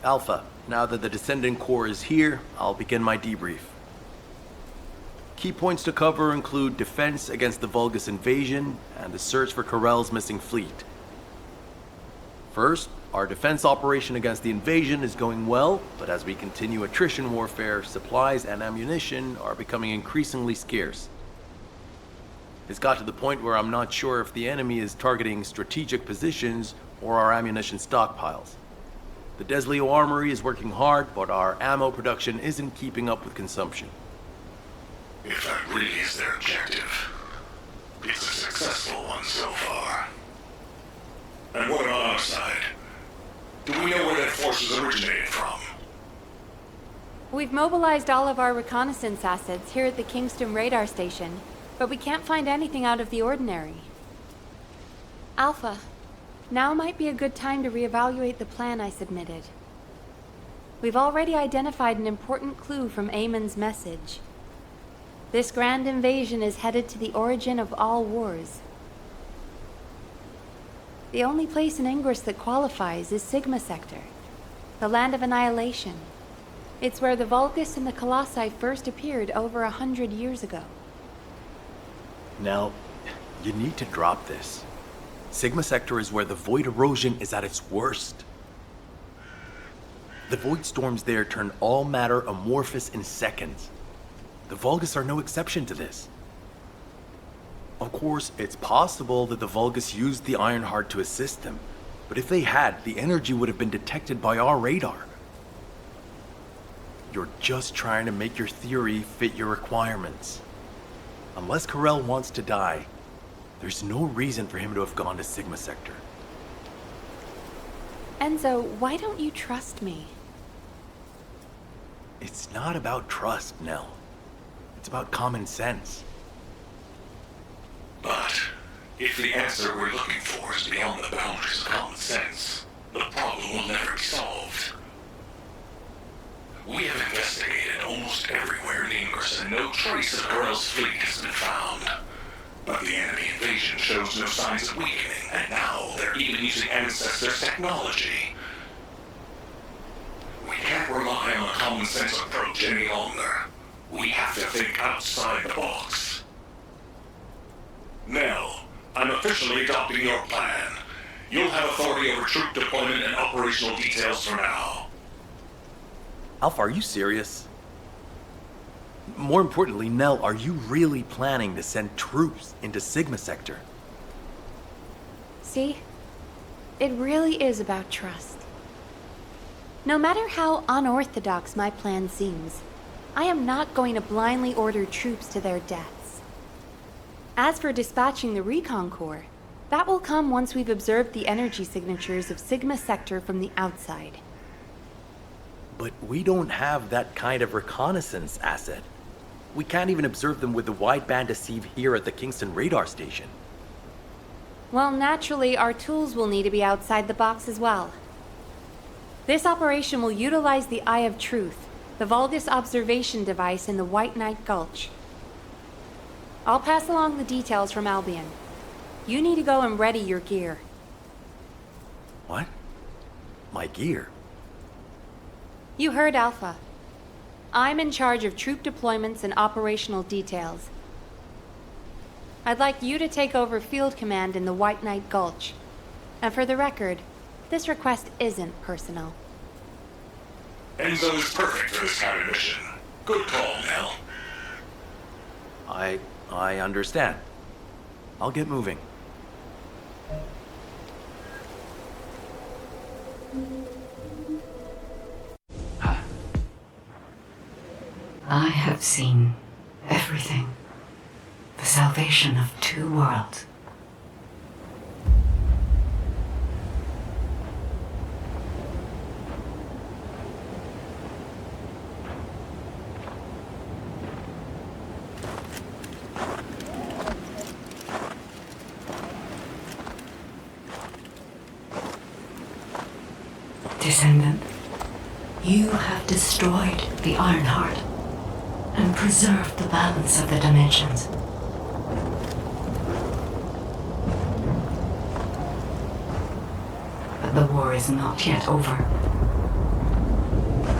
Alpha, now that the Descendant core is here, I'll begin my debrief. Key points to cover include defense against the Vulgus invasion and the search for Corell's missing fleet. First, our defense operation against the invasion is going well, but as we continue attrition warfare, supplies and ammunition are becoming increasingly scarce. It's got to the point where I'm not sure if the enemy is targeting strategic positions or our ammunition stockpiles. The Desleo Armory is working hard, but our ammo production isn't keeping up with consumption. If that really is their objective, it's a successful one so far. And what about our side? Do we know where that force is originated from? We've mobilized all of our reconnaissance assets here at the KINGSTON radar station, but we can't find anything out of the ordinary. Alpha, now might be a good time to reevaluate the plan I submitted. We've already identified an important clue from Amon's message. This grand invasion is headed to the origin of all wars. The only place in Ingress that qualifies is Sigma Sector, the land of annihilation. It's where the Vulgus and the Colossi first appeared over 100 years ago. Nell, you need to drop this. Sigma Sector is where the void erosion is at its worst. The void storms there turn all matter amorphous in seconds. The Vulgus are no exception to this. Of course, it's possible that the Vulgus used the Ironheart to assist them, but if they had, the energy would have been detected by our radar. You're just trying to make your theory fit your requirements. Unless Corell wants to die, there's no reason for him to have gone to Sigma Sector. Enzo, why don't you trust me? It's not about trust, Nell. It's about common sense. But if the answer we're looking for is beyond the boundaries of common sense, the problem will never be solved. We have investigated almost everywhere in Ingress, and no trace of Corell's fleet has been found. But the enemy invasion shows no signs of weakening, and now they're even using Ancestors' technology. We can't rely on a common sense approach any longer. We have to think outside the box. Nell, I'm officially adopting your plan. You'll have authority over troop deployment and operational details for now. Alpha, are you serious? More importantly, Nell, are you really planning to send troops into Sigma Sector? See? It really is about trust. No matter how unorthodox my plan seems, I am not going to blindly order troops to their deaths. As for dispatching the Recon Corps, that will come once we've observed the energy signatures of Sigma Sector from the outside. But we don't have that kind of reconnaissance asset. We can't even observe them with the wideband deceive here at the KINGSTON radar station. Well, naturally, our tools will need to be outside the box as well. This operation will utilize the Eye of Truth, the Vulgus observation device in the White Knight Gulch. I'll pass along the details from Albion. You need to go and ready your gear. What? My gear? You heard Alpha. I'm in charge of troop deployments and operational details. I'd like you to take over field command in the White Knight Gulch. And for the record, this request isn't personal. Enzo is perfect for this kind of mission. Good call, Nell. I understand. I'll get moving. I have seen everything. The salvation of two worlds. Descendant, you have destroyed the Ironheart and preserved the balance of the dimensions. But the war is not yet over.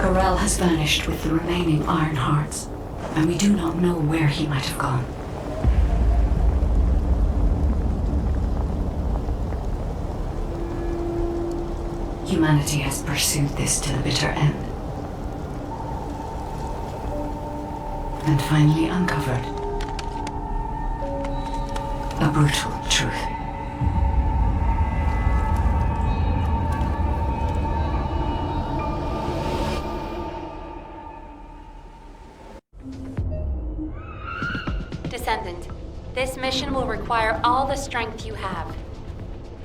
Corell has vanished with the remaining Iron Hearts, and we do not know where he might have gone. Humanity has pursued this to the bitter end, and finally uncovered a brutal truth. Descendant, this mission will require all the strength you have.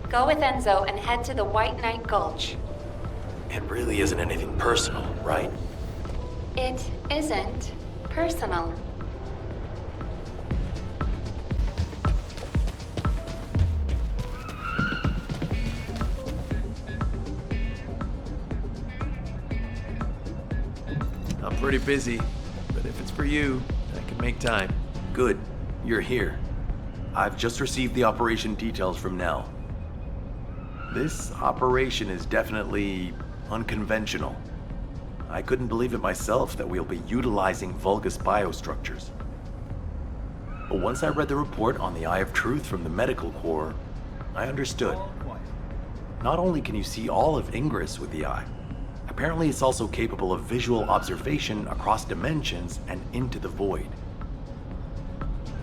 Go with Enzo and head to the White Knight Gulch. It really isn't anything personal, right? It isn't personal. I'm pretty busy, but if it's for you, I can make time. Good, you're here. I've just received the operation details from Nell. This operation is definitely unconventional. I couldn't believe it myself that we'll be utilizing Vulgus biostructures. But once I read the report on the Eye of Truth from the Medical Corps, I understood. Not only can you see all of Ingress with the eye, apparently it's also capable of visual observation across dimensions and into the void.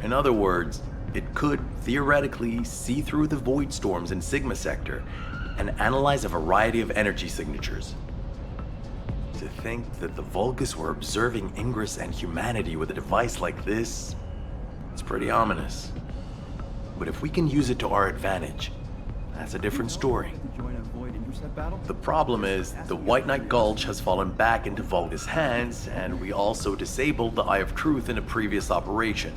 In other words, it could theoretically see through the void storms in Sigma Sector and analyze a variety of energy signatures. To think that the Vulgus were observing Ingress and humanity with a device like this, it's pretty ominous. But if we can use it to our advantage, that's a different story. The problem is, the White Knight Gulch has fallen back into Vulgus hands, and we also disabled the Eye of Truth in a previous operation.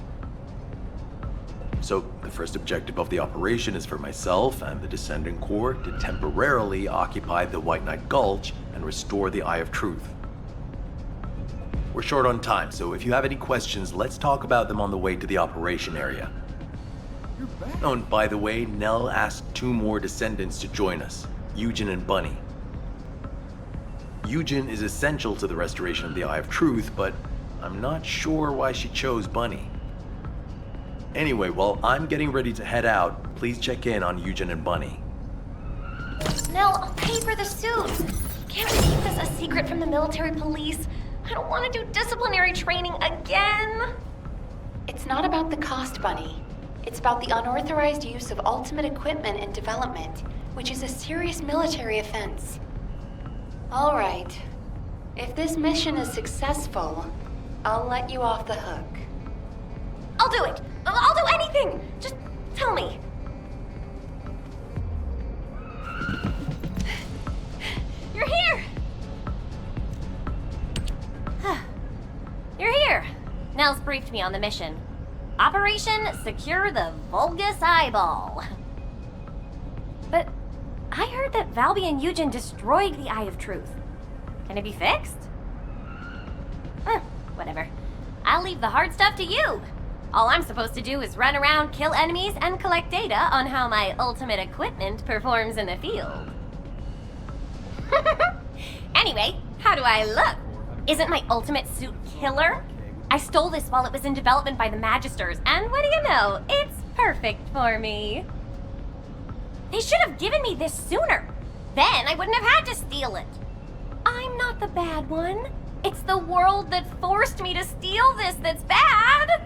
So, the first objective of the operation is for myself and the Descendant Corps to temporarily occupy the White Knight Gulch and restore the Eye of Truth. We're short on time, so if you have any questions, let's talk about them on the way to the operation area. Oh, and by the way, Nell asked 2 more Descendants to join us, Eugen and Bunny. Eugen is essential to the restoration of the Eye of Truth, but I'm not sure why she chose Bunny. Anyway, while I'm getting ready to head out, please check in on Eugen and Bunny. Nell, I'll pay for the suit. Can't we keep this a secret from the military police? I don't want to do disciplinary training again. It's not about the cost, Bunny. It's about the unauthorized use of ultimate equipment in development, which is a serious military offense. All right. If this mission is successful, I'll let you off the hook. I'll do it. I'll do anything. Just tell me. You're here. You're here. Nell's briefed me on the mission. Operation Secure the Vulgus Eyeball. But I heard that Valby and Eugen destroyed the Eye of Truth. Can it be fixed? Whatever. I'll leave the hard stuff to you. All I'm supposed to do is run around, kill enemies, and collect data on how my ultimate equipment performs in the field. Anyway, how do I look? Isn't my ultimate suit killer? I stole this while it was in development by the Magisters, and what do you know? It's perfect for me. They should have given me this sooner. Then I wouldn't have had to steal it. I'm not the bad one. It's the world that forced me to steal this that's bad.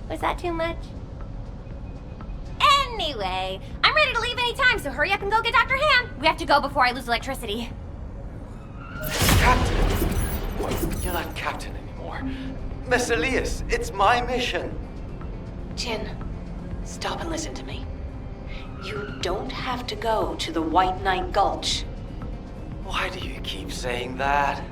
Was that too much? Anyway, I'm ready to leave any time, so hurry up and go get Dr. Han. We have to go before I lose electricity. Captain! You're not captain anymore. Miss Elias, it's my mission. Jin, stop and listen to me. You don't have to go to the White Knight Gulch. Why do you keep saying that?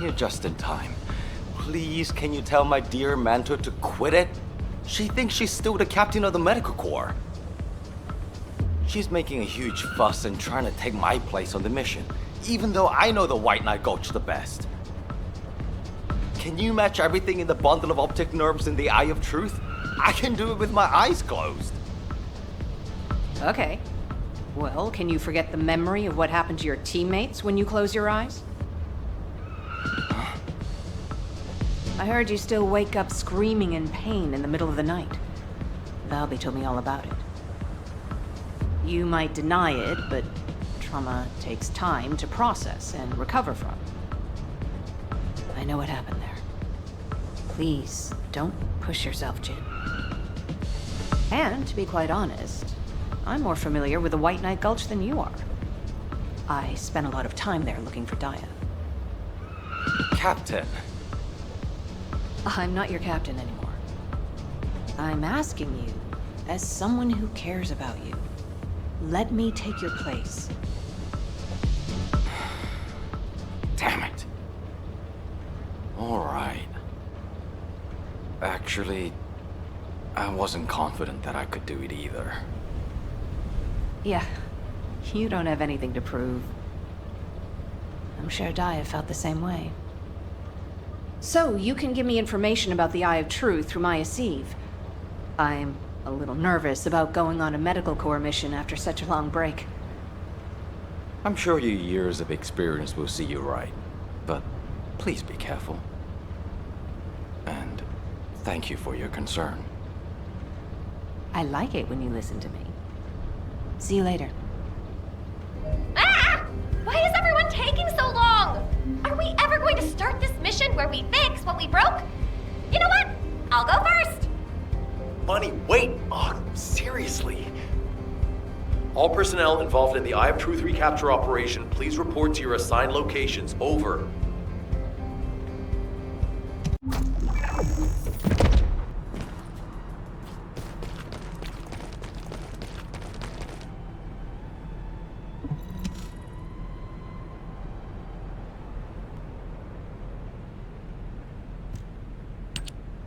You're just in time. Please, can you tell my dear mentor to quit it? She thinks she's still the captain of the Medical Corps. She's making a huge fuss and trying to take my place on the mission, even though I know the White Knight Gulch the best. Can you match everything in the bundle of optic nerves in the Eye of Truth? I can do it with my eyes closed. Okay. Well, can you forget the memory of what happened to your teammates when you close your eyes? I heard you still wake up screaming in pain in the middle of the night. Valby told me all about it. You might deny it, but trauma takes time to process and recover from. I know what happened there. Please, don't push yourself, Jin. And, to be quite honest, I'm more familiar with the White Knight Gulch than you are. I spent a lot of time there looking for Daya. Captain. I'm not your captain anymore. I'm asking you, as someone who cares about you, let me take your place. Damn it. All right. Actually, I wasn't confident that I could do it either. Yeah, you don't have anything to prove. I'm sure Daya felt the same way. So, you can give me information about the Eye of Truth through Maya Sieve. I'm a little nervous about going on a medical corps mission after such a long break. I'm sure your years of experience will see you right, but please be careful. And thank you for your concern. I like it when you listen to me. See you later. Ah! Why is everyone taking so long? Are we ever going to start this mission where we fix what we broke? You know what? I'll go first. Bunny, wait! Oh, seriously. All personnel involved in the Eye of Truth recapture operation, please report to your assigned locations. Over.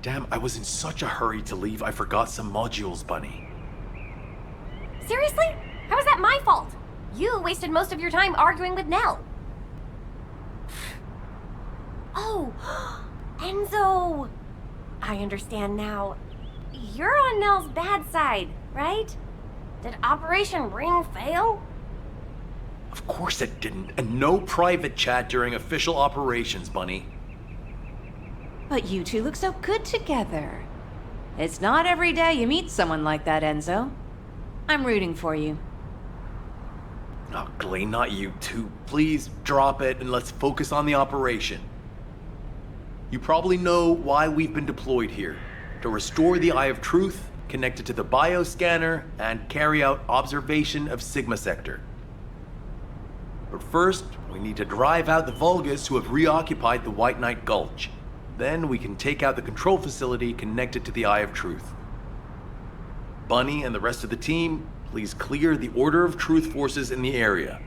Damn, I was in such a hurry to leave, I forgot some modules, Bunny. Seriously? How is that my fault? You wasted most of your time arguing with Nell. Oh, Enzo! I understand now. You're on Nell's bad side, right? Did Operation Ring fail? Of course it didn't, and no private chat during official operations, Bunny. But you two look so good together. It's not every day you meet someone like that, Enzo. I'm rooting for you. Oh, Gley, not you two. Please drop it and let's focus on the operation. You probably know why we've been deployed here. To restore the Eye of Truth, connect it to the bioscanner, and carry out observation of Sigma Sector. But first, we need to drive out the Vulgus who have reoccupied the White Knight Gulch. Then we can take out the control facility connected to the Eye of Truth. Bunny and the rest of the team, please clear the Order of Truth forces in the area.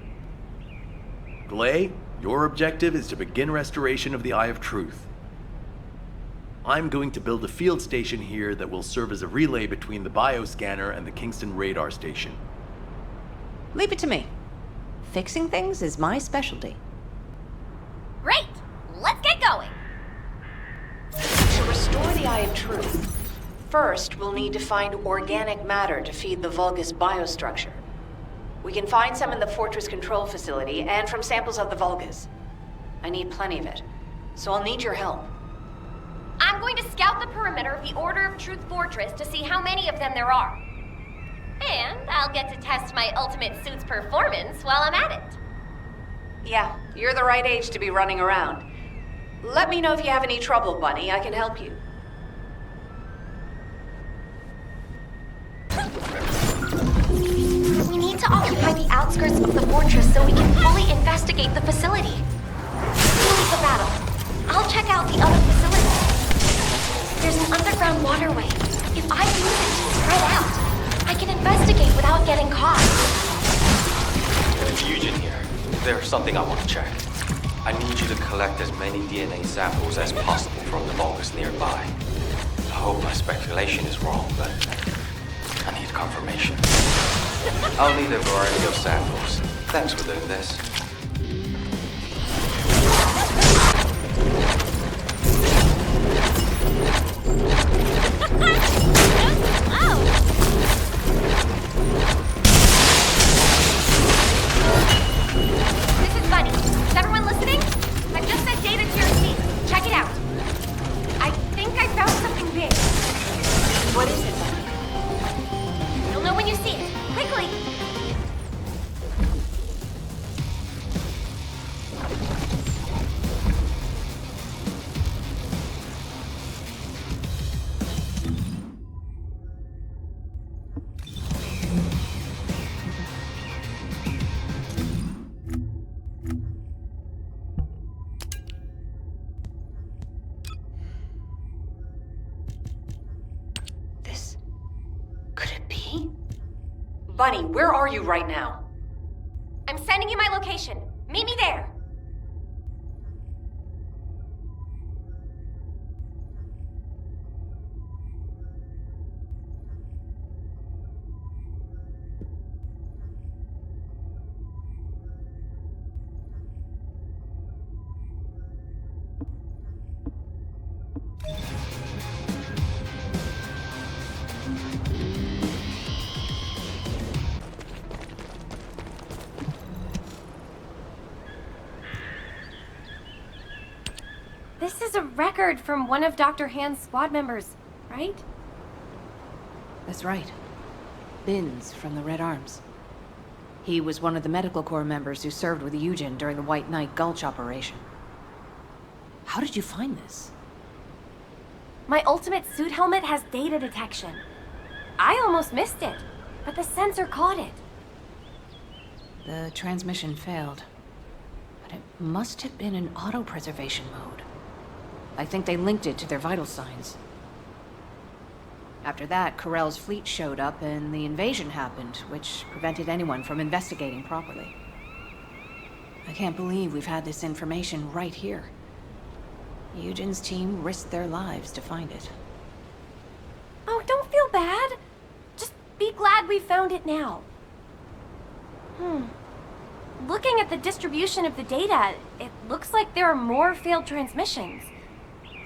Gley, your objective is to begin restoration of the Eye of Truth. I'm going to build a field station here that will serve as a relay between the bioscanner and the Kingston radar station. Leave it to me. Fixing things is my specialty. Great! Let's get going! To restore the Eye of Truth, first we'll need to find organic matter to feed the Vulgus biostructure. We can find some in the Fortress control facility and from samples of the Vulgus. I need plenty of it, so I'll need your help. I'm going to scout the perimeter of the Order of Truth Fortress to see how many of them there are. And I'll get to test my ultimate suit's performance while I'm at it. Yeah, you're the right age to be running around. Let me know if you have any trouble, Bunny. I can help you. We need to occupy the outskirts of the fortress so we can fully investigate the facility. You lead the battle. I'll check out the other facilities. There's an underground waterway. If I use it to spread out, I can investigate without getting caught. Confusion here. There's something I want to check. I need you to collect as many DNA samples as possible from the Vulgus nearby. I hope my speculation is wrong, but I need confirmation. I'll need a variety of samples. Thanks for doing this. Bunny, where are you right now? I'm sending you my location. Meet me there. This is a record from one of Dr. Hand's squad members, right? That's right. Binns from the Red Arms. He was one of the medical corps members who served with Eugen during the White Knight Gulch operation. How did you find this? My ultimate suit helmet has data detection. I almost missed it, but the sensor caught it. The transmission failed, but it must have been in auto-preservation mode. I think they linked it to their vital signs. After that, Corell's fleet showed up and the invasion happened, which prevented anyone from investigating properly. I can't believe we've had this information right here. Eugen's team risked their lives to find it. Oh, don't feel bad. Just be glad we found it now. Looking at the distribution of the data, it looks like there are more failed transmissions.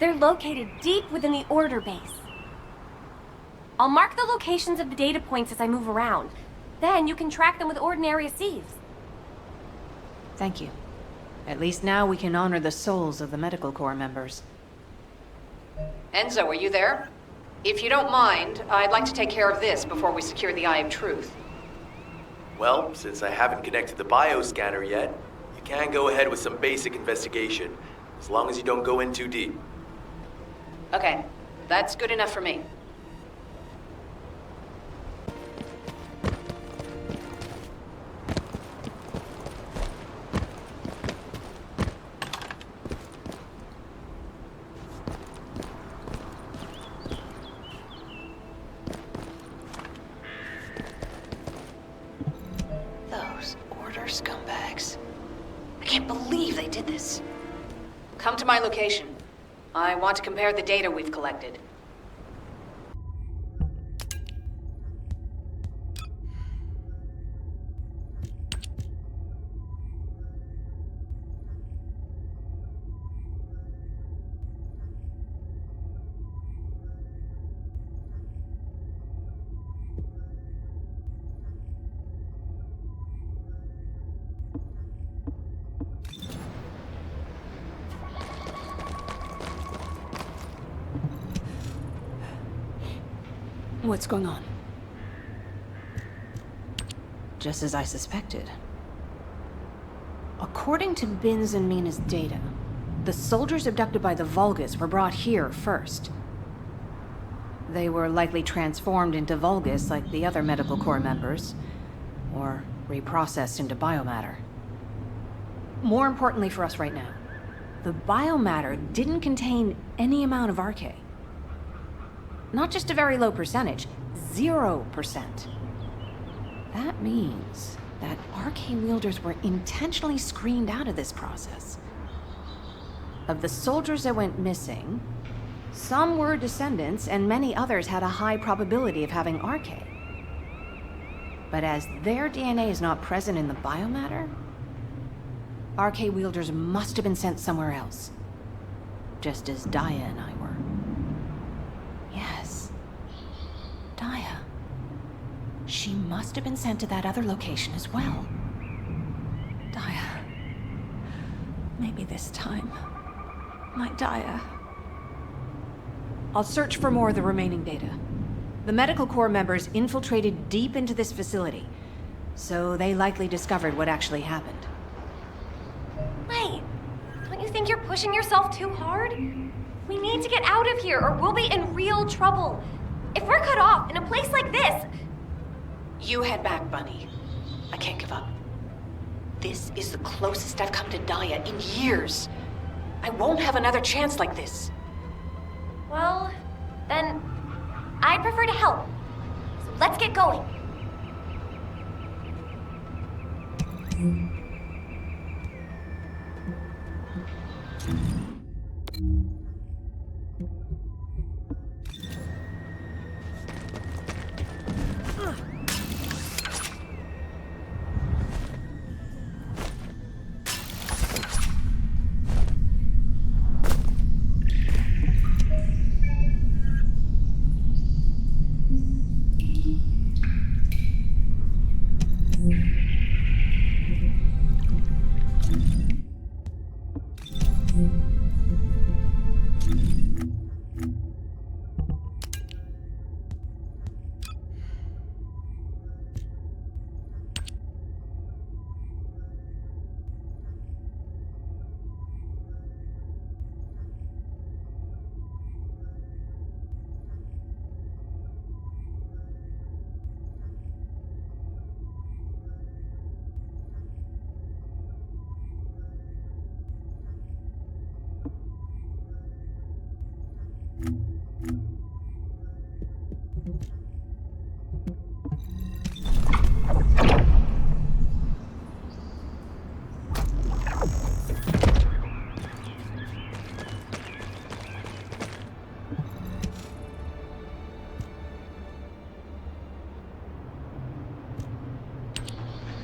They're located deep within the order base. I'll mark the locations of the data points as I move around. Then you can track them with ordinary sieves. Thank you. At least now we can honor the souls of the medical corps members. Enzo, are you there? If you don't mind, I'd like to take care of this before we secure the Eye of Truth. Well, since I haven't connected the bioscanner yet, you can go ahead with some basic investigation, as long as you don't go in too deep. Okay, that's good enough for me. Those order scumbags. I can't believe they did this. Come to my location. I want to compare the data we've collected. What's going on? Just as I suspected. According to Binns and Mina's data, the soldiers abducted by the Vulgus were brought here first. They were likely transformed into Vulgus like the other medical corps members, or reprocessed into biomatter. More importantly for us right now, the biomatter didn't contain any amount of RK. Not just a very low percentage, 0%. That means that RK wielders were intentionally screened out of this process. Of the soldiers that went missing, some were descendants and many others had a high probability of having RK. But as their DNA is not present in the biomatter, RK wielders must have been sent somewhere else. Just as Daya and I were. Yes. Daya. She must have been sent to that other location as well. Daya. Maybe this time. My Daya. I'll search for more of the remaining data. The medical corps members infiltrated deep into this facility, so they likely discovered what actually happened. Wait, don't you think you're pushing yourself too hard? We need to get out of here or we'll be in real trouble. If we're cut off in a place like this... You head back, Bunny. I can't give up. This is the closest I've come to Daya in years. I won't have another chance like this. Well, then I'd prefer to help. So let's get going.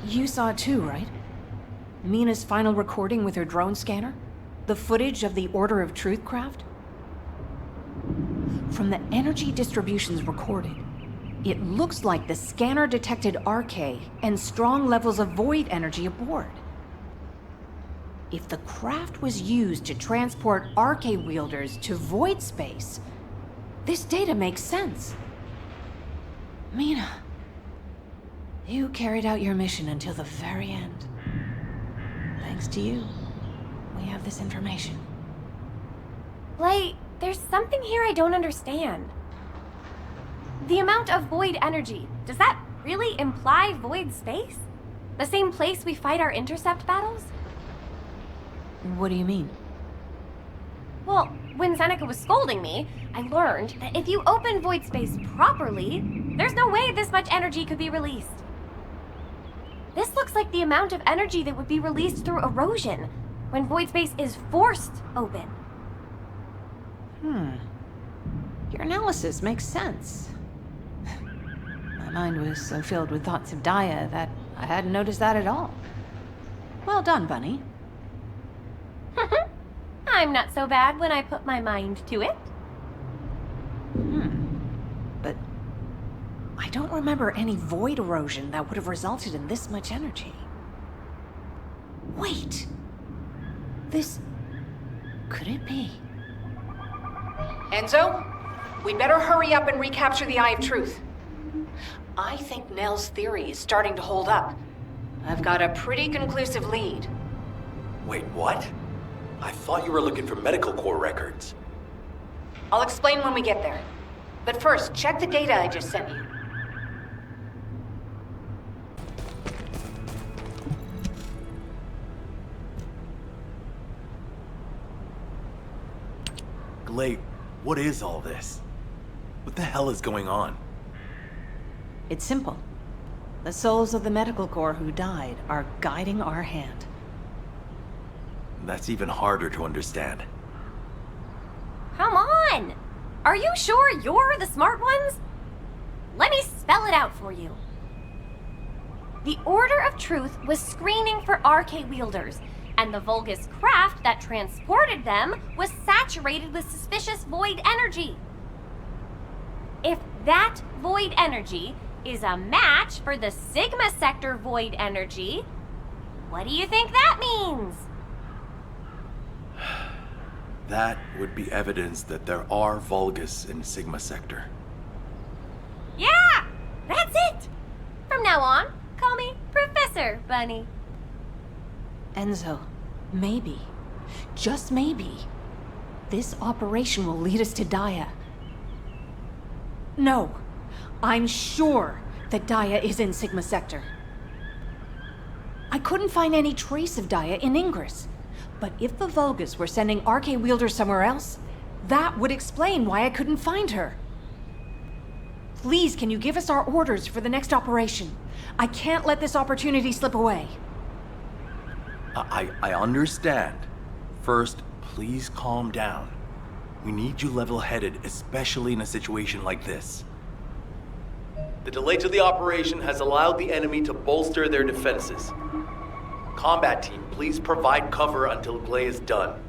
You saw it too, right? Mina's final recording with her drone scanner? The footage of the Order of Truth craft? From the energy distributions recorded, it looks like the scanner detected RK and strong levels of void energy aboard. If the craft was used to transport RK wielders to void space, this data makes sense. Mina, you carried out your mission until the very end. Thanks to you, we have this information. Gley, there's something here I don't understand. The amount of void energy, does that really imply void space? The same place we fight our intercept battles? What do you mean? Well, when Seneca was scolding me, I learned that if you open void space properly, there's no way this much energy could be released. This looks like the amount of energy that would be released through erosion when void space is forced open. Your analysis makes sense. My mind was so filled with thoughts of Daya that I hadn't noticed that at all. Well done, Bunny. I'm not so bad when I put my mind to it. But I don't remember any void erosion that would have resulted in this much energy. Wait. This... could it be? Enzo, we better hurry up and recapture the Eye of Truth. I think Nell's theory is starting to hold up. I've got a pretty conclusive lead. Wait, what? I thought you were looking for medical core records. I'll explain when we get there. But first, check the data I just sent you. Gley, what is all this? What the hell is going on? It's simple. The souls of the medical corps who died are guiding our hand. That's even harder to understand. Come on! Are you sure you're the smart ones? Let me spell it out for you. The Order of Truth was screening for RK wielders, and the Vulgus craft that transported them was saturated with suspicious void energy. If that void energy is a match for the Sigma sector void energy, what do you think that means? That would be evidence that there are Vulgus in Sigma sector. Yeah! That's it! From now on, call me Professor Bunny. Enzo, maybe, just maybe, this operation will lead us to Daya. No, I'm sure that Daya is in Sigma sector. I couldn't find any trace of Daya in Ingress. But if the Vulgus were sending RK wielders somewhere else, that would explain why I couldn't find her. Please, can you give us our orders for the next operation? I can't let this opportunity slip away. I understand. First, please calm down. We need you level-headed, especially in a situation like this. The delay to the operation has allowed the enemy to bolster their defenses. Combat team, please provide cover until Gley is done.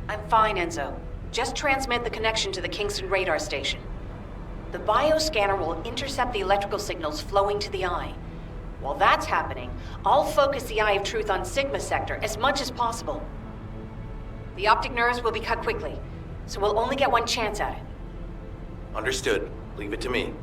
I'm fine, Enzo. Just transmit the connection to the Kingston radar station. The bioscanner will intercept the electrical signals flowing to the eye. While that's happening, I'll focus the Eye of Truth on Sigma Sector as much as possible. The optic nerves will be cut quickly, so we'll only get one chance at it. Understood. Leave it to me.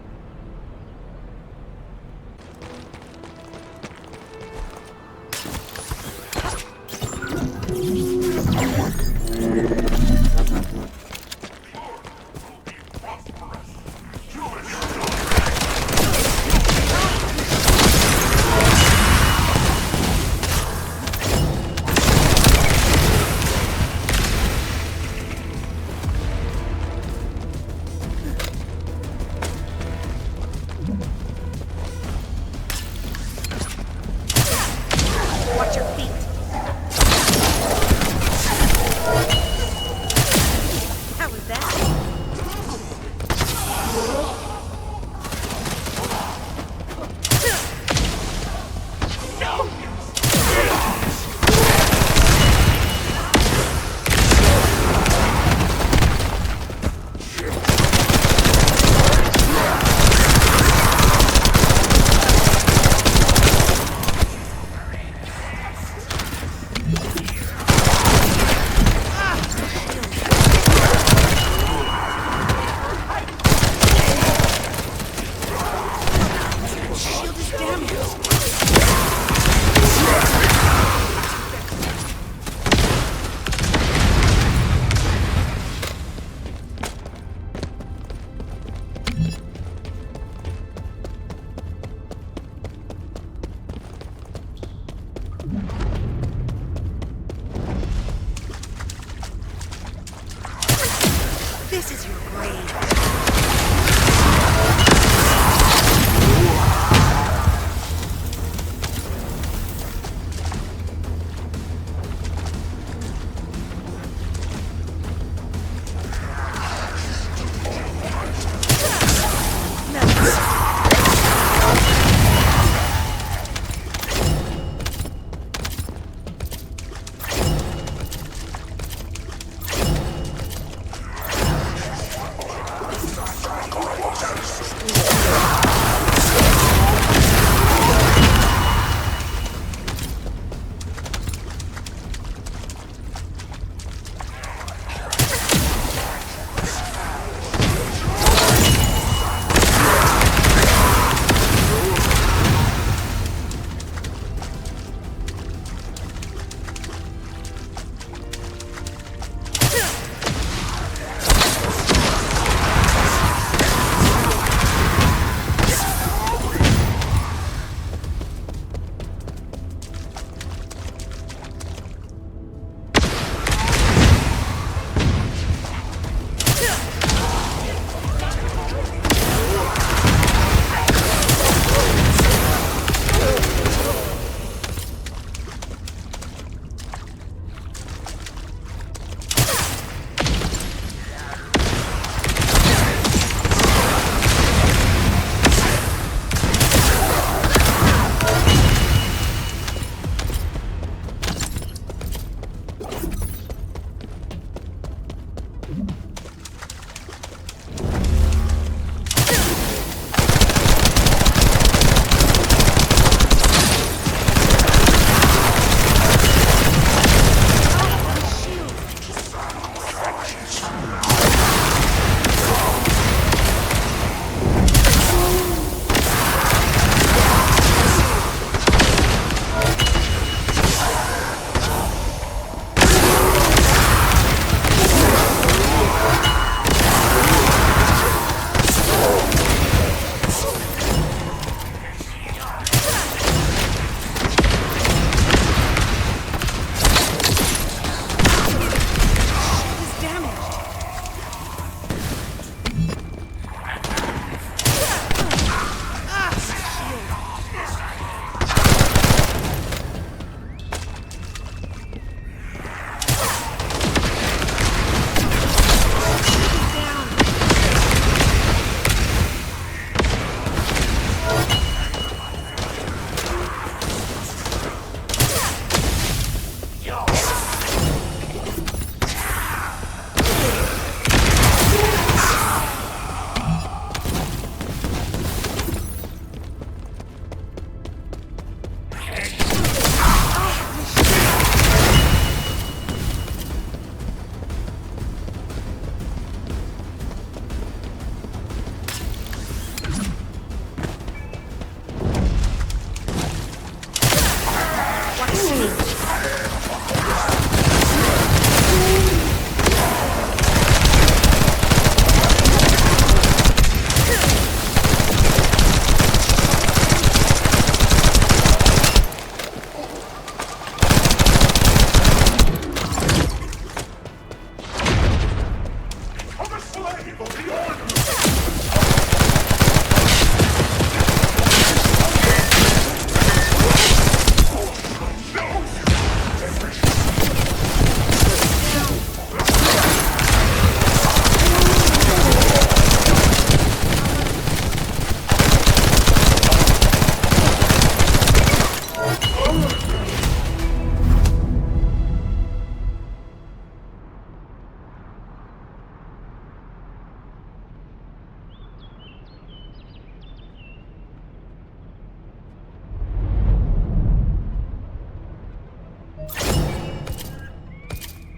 This is your grave.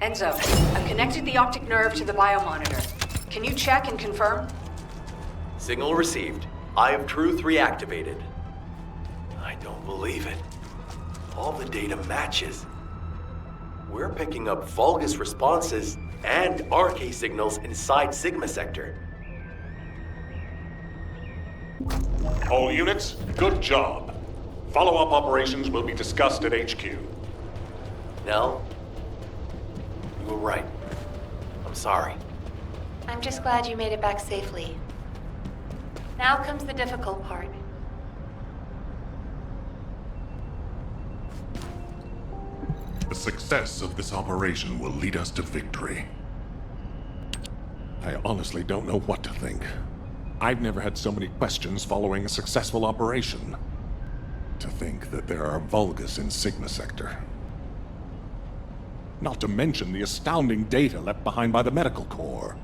Enzo, I've connected the optic nerve to the biomonitor. Can you check and confirm? Signal received. Eye of Truth reactivated. I don't believe it. All the data matches. We're picking up Vulgus responses and RK signals inside Sigma Sector. All units, good job. Follow-up operations will be discussed at HQ. Nell? You were right. I'm sorry. I'm just glad you made it back safely. Now comes the difficult part. The success of this operation will lead us to victory. I honestly don't know what to think. I've never had so many questions following a successful operation. To think that there are Vulgus in Sigma Sector. Not to mention the astounding data left behind by the Medical Corps.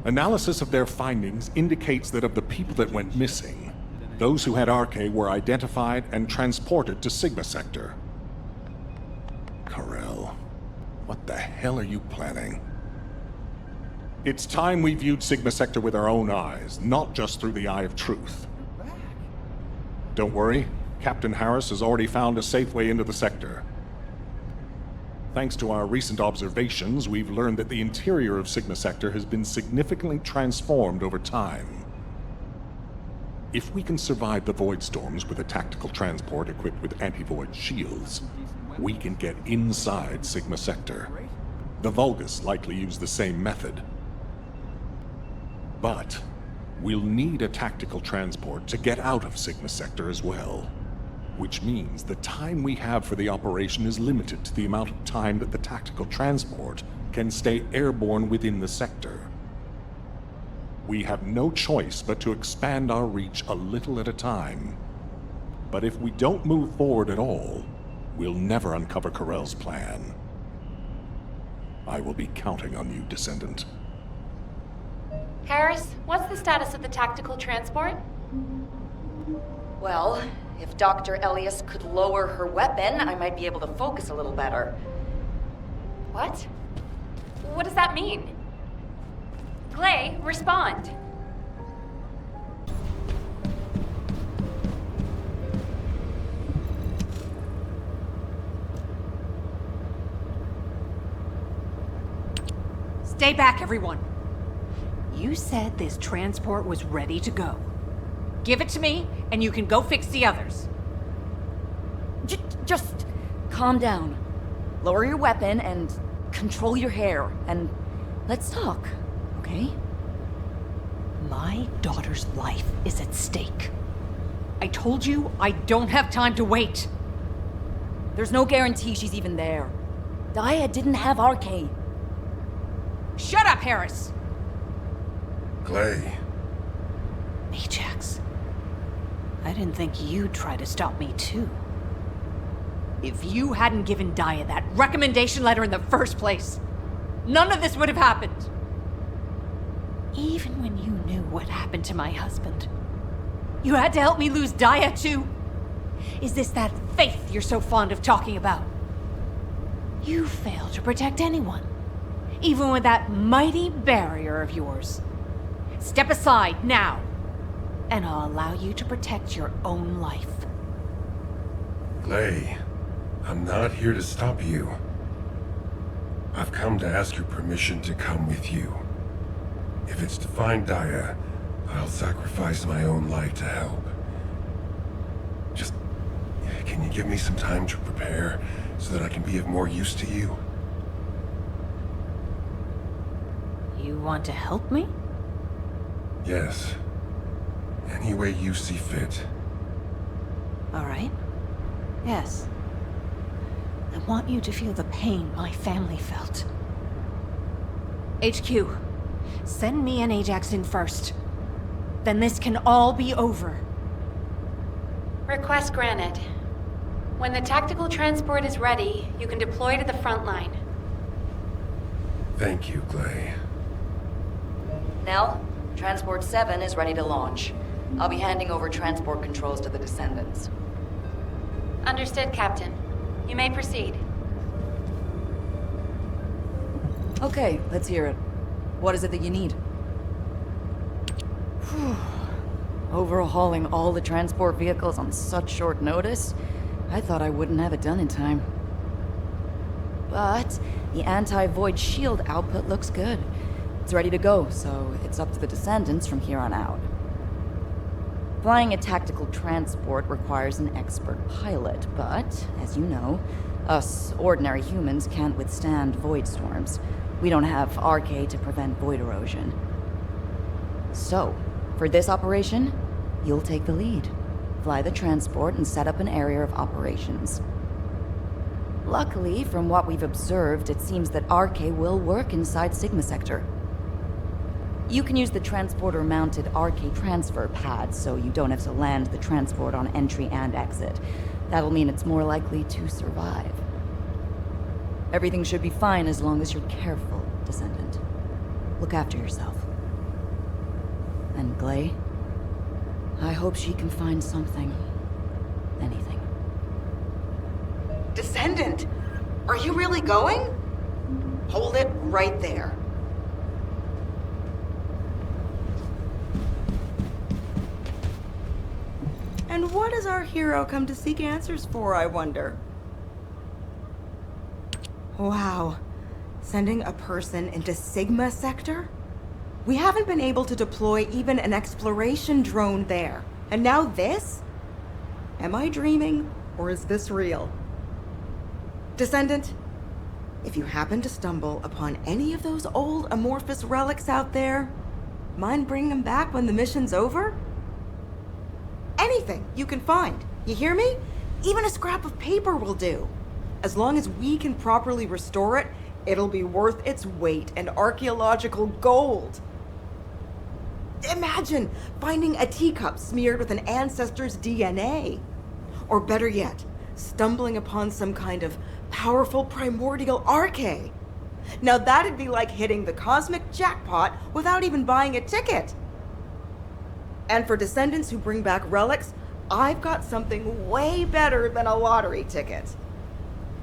Analysis of their findings indicates that of the people that went missing, those who had RK were identified and transported to Sigma Sector. Karel, what the hell are you planning? It's time we viewed Sigma Sector with our own eyes, not just through the Eye of Truth. Don't worry, Captain Harris has already found a safe way into the sector. Thanks to our recent observations, we've learned that the interior of Sigma Sector has been significantly transformed over time. If we can survive the void storms with a tactical transport equipped with anti-void shields, we can get inside Sigma Sector. The Vulgus likely use the same method. But we'll need a tactical transport to get out of Sigma Sector as well. Which means the time we have for the operation is limited to the amount of time that the tactical transport can stay airborne within the sector. We have no choice but to expand our reach a little at a time. But if we don't move forward at all, we'll never uncover Karel's plan. I will be counting on you, Descendant. Harris, what's the status of the tactical transport? Well, if Dr. Elias could lower her weapon, I might be able to focus a little better. What? What does that mean? Gley, respond. Stay back, everyone. You said this transport was ready to go. Give it to me, and you can go fix the others. Just calm down. Lower your weapon and control your hair, and let's talk, okay? My daughter's life is at stake. I told you I don't have time to wait. There's no guarantee she's even there. Dia didn't have RK. Shut up, Harris! Gley. Ajax. I didn't think you'd try to stop me, too. If you hadn't given Dia that recommendation letter in the first place, none of this would have happened. Even when you knew what happened to my husband, you had to help me lose Dia, too. Is this that faith you're so fond of talking about? You failed to protect anyone, even with that mighty barrier of yours. Step aside now, and I'll allow you to protect your own life. Gley, I'm not here to stop you. I've come to ask your permission to come with you. If it's to find Dia, I'll sacrifice my own life to help. Just, can you give me some time to prepare so that I can be of more use to you? You want to help me? Yes. Any way you see fit. Alright. Yes. I want you to feel the pain my family felt. HQ, send me and Ajax in first. Then this can all be over. Request granted. When the tactical transport is ready, you can deploy to the front line. Thank you, Gley. Nell, Transport 7 is ready to launch. I'll be handing over transport controls to the Descendants. Understood, Captain. You may proceed. Okay, let's hear it. What is it that you need? Overhauling all the transport vehicles on such short notice? I thought I wouldn't have it done in time. But the anti-void shield output looks good. It's ready to go, so it's up to the Descendants from here on out. Flying a tactical transport requires an expert pilot, but, as you know, us ordinary humans can't withstand void storms. We don't have RK to prevent void erosion. So, for this operation, you'll take the lead. Fly the transport and set up an area of operations. Luckily, from what we've observed, it seems that RK will work inside Sigma Sector. You can use the transporter-mounted RK transfer pad, so you don't have to land the transport on entry and exit. That'll mean it's more likely to survive. Everything should be fine as long as you're careful, Descendant. Look after yourself. And Gley, I hope she can find something. Anything. Descendant, are you really going? Hold it right there. And what does our hero come to seek answers for, I wonder? Wow. Sending a person into Sigma Sector? We haven't been able to deploy even an exploration drone there. And now this? Am I dreaming, or is this real? Descendant, if you happen to stumble upon any of those old amorphous relics out there, mind bringing them back when the mission's over? Anything you can find, you hear me? Even a scrap of paper will do. As long as we can properly restore it, it'll be worth its weight in archaeological gold. Imagine finding a teacup smeared with an ancestor's DNA. Or better yet, stumbling upon some kind of powerful primordial RK. Now that'd be like hitting the cosmic jackpot without even buying a ticket. And for Descendants who bring back relics, I've got something way better than a lottery ticket.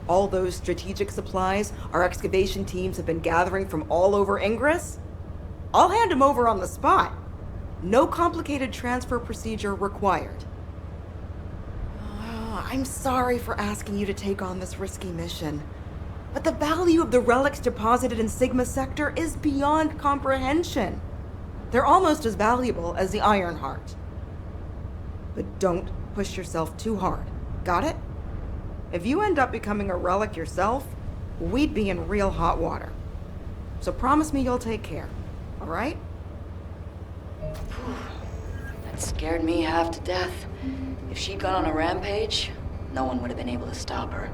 All those strategic supplies our excavation teams have been gathering from all over Ingress, I'll hand them over on the spot. No complicated transfer procedure required. I'm sorry for asking you to take on this risky mission, but the value of the relics deposited in Sigma Sector is beyond comprehension. They're almost as valuable as the Iron Heart. But don't push yourself too hard. Got it? If you end up becoming a relic yourself, we'd be in real hot water. So promise me you'll take care, all right? That scared me half to death. If she'd gone on a rampage, no one would have been able to stop her.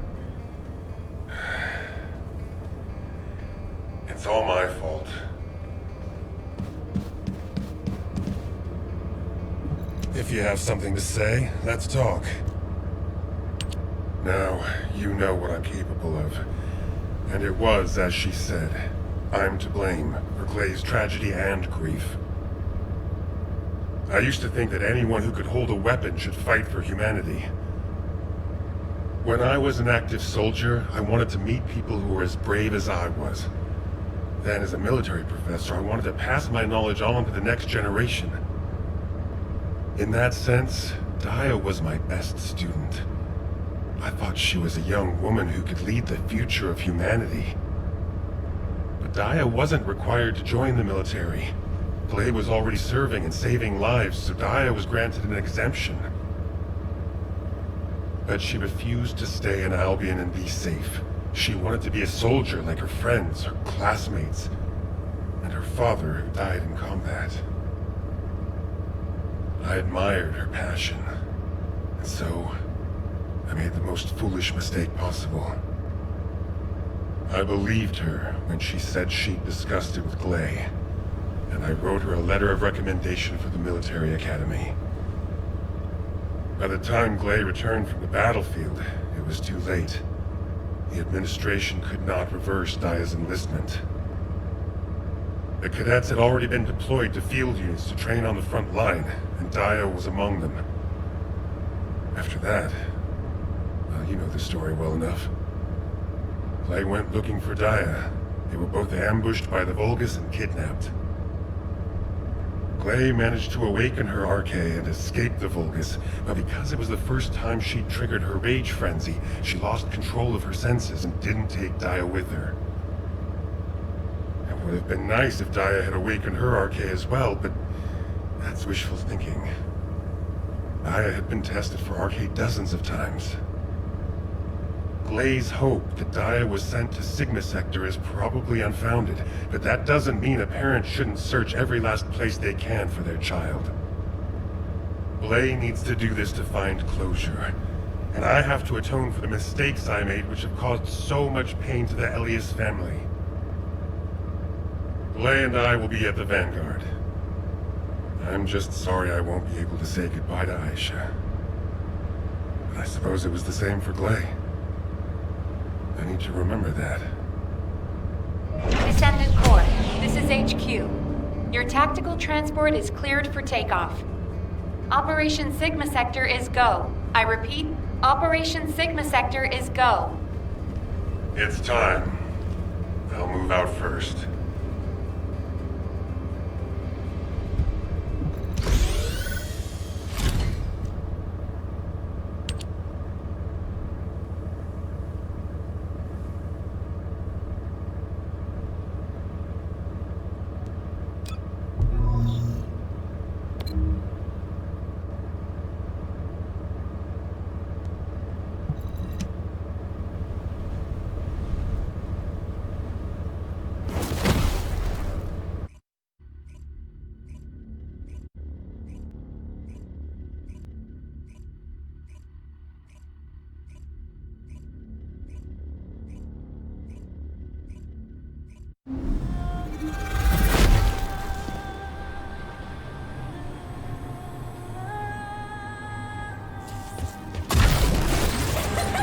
It's all my fault. If you have something to say, let's talk. Now, you know what I'm capable of. And it was, as she said, I'm to blame for Gley's tragedy and grief. I used to think that anyone who could hold a weapon should fight for humanity. When I was an active soldier, I wanted to meet people who were as brave as I was. Then, as a military professor, I wanted to pass my knowledge on to the next generation. In that sense, Daya was my best student. I thought she was a young woman who could lead the future of humanity. But Daya wasn't required to join the military. Gley was already serving and saving lives, so Daya was granted an exemption. But she refused to stay in Albion and be safe. She wanted to be a soldier like her friends, her classmates. and her father who died in combat. I admired her passion, and so I made the most foolish mistake possible. I believed her when she said she'd discussed it with Gley, and I wrote her a letter of recommendation for the military academy. By the time Gley returned from the battlefield, it was too late. The administration could not reverse Daya's enlistment. The cadets had already been deployed to field units to train on the front line, and Daya was among them. After that, well, you know the story well enough. Gley went looking for Daya. They were both ambushed by the Vulgus and kidnapped. Gley managed to awaken her RK and escape the Vulgus, but because it was the first time she'd triggered her rage frenzy, she lost control of her senses and didn't take Daya with her. It would have been nice if Daya had awakened her RK as well, but that's wishful thinking. Daya had been tested for RK dozens of times. Gley's hope that Daya was sent to Sigma Sector is probably unfounded, but that doesn't mean a parent shouldn't search every last place they can for their child. Gley needs to do this to find closure, and I have to atone for the mistakes I made which have caused so much pain to the Elias family. Gley and I will be at the Vanguard. I'm just sorry I won't be able to say goodbye to Aisha. But I suppose it was the same for Gley. I need to remember that. Descendant Corps, this is HQ. Your tactical transport is cleared for takeoff. Operation Sigma Sector is go. I repeat, Operation Sigma Sector is go. It's time. I'll move out first.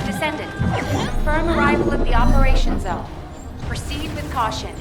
Descendant, confirm arrival at the operation zone. Proceed with caution.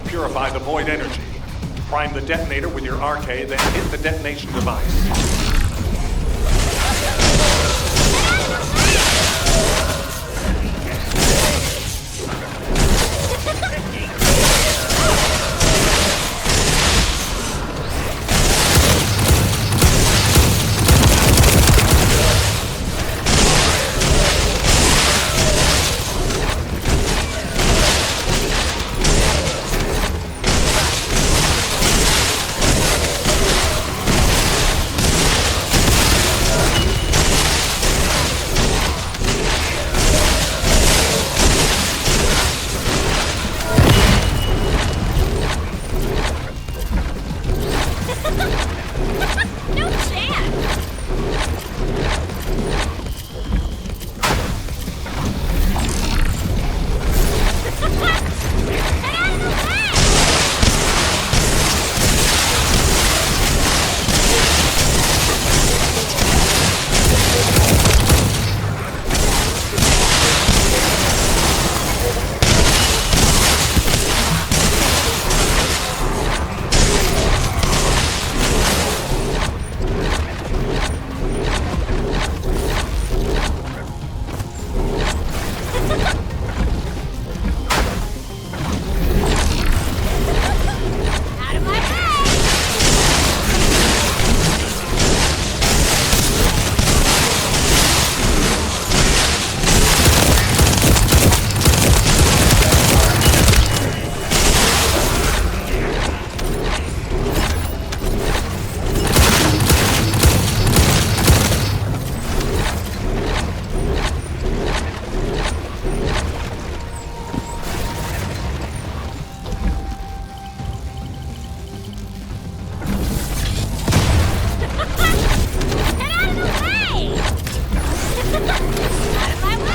Purify the void energy. Prime the detonator with your RK, then hit the detonation device. Out of my way!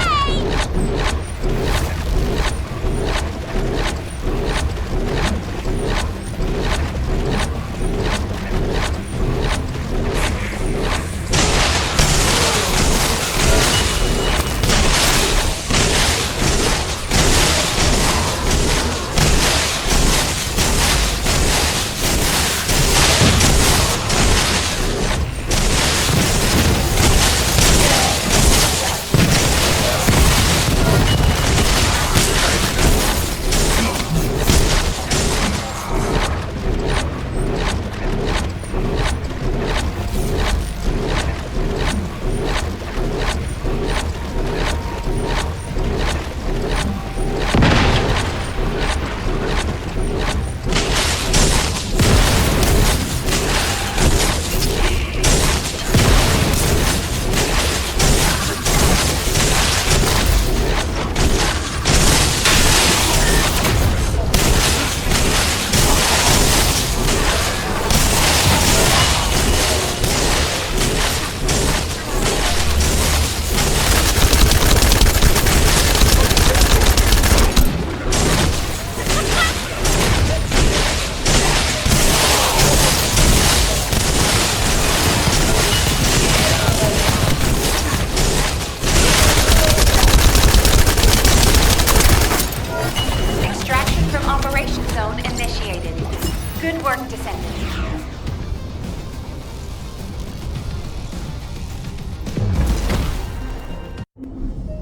Good work, Descendant.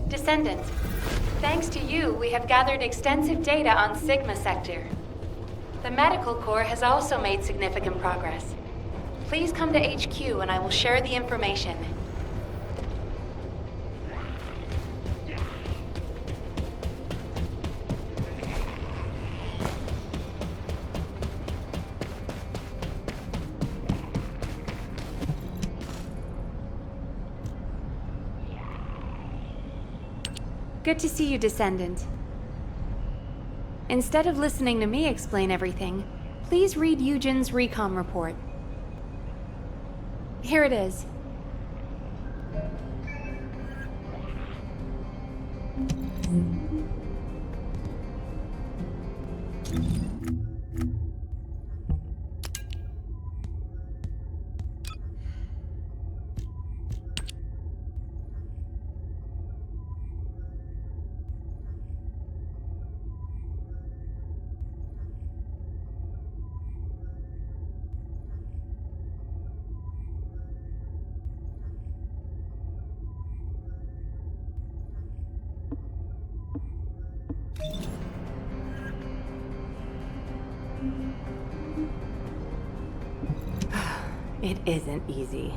Descendant, thanks to you, we have gathered extensive data on Sigma Sector. The Medical Corps has also made significant progress. Please come to HQ and I will share the information. Good to see you, Descendant. Instead of listening to me explain everything, please read Eugen's recon report. Here it is. It isn't easy.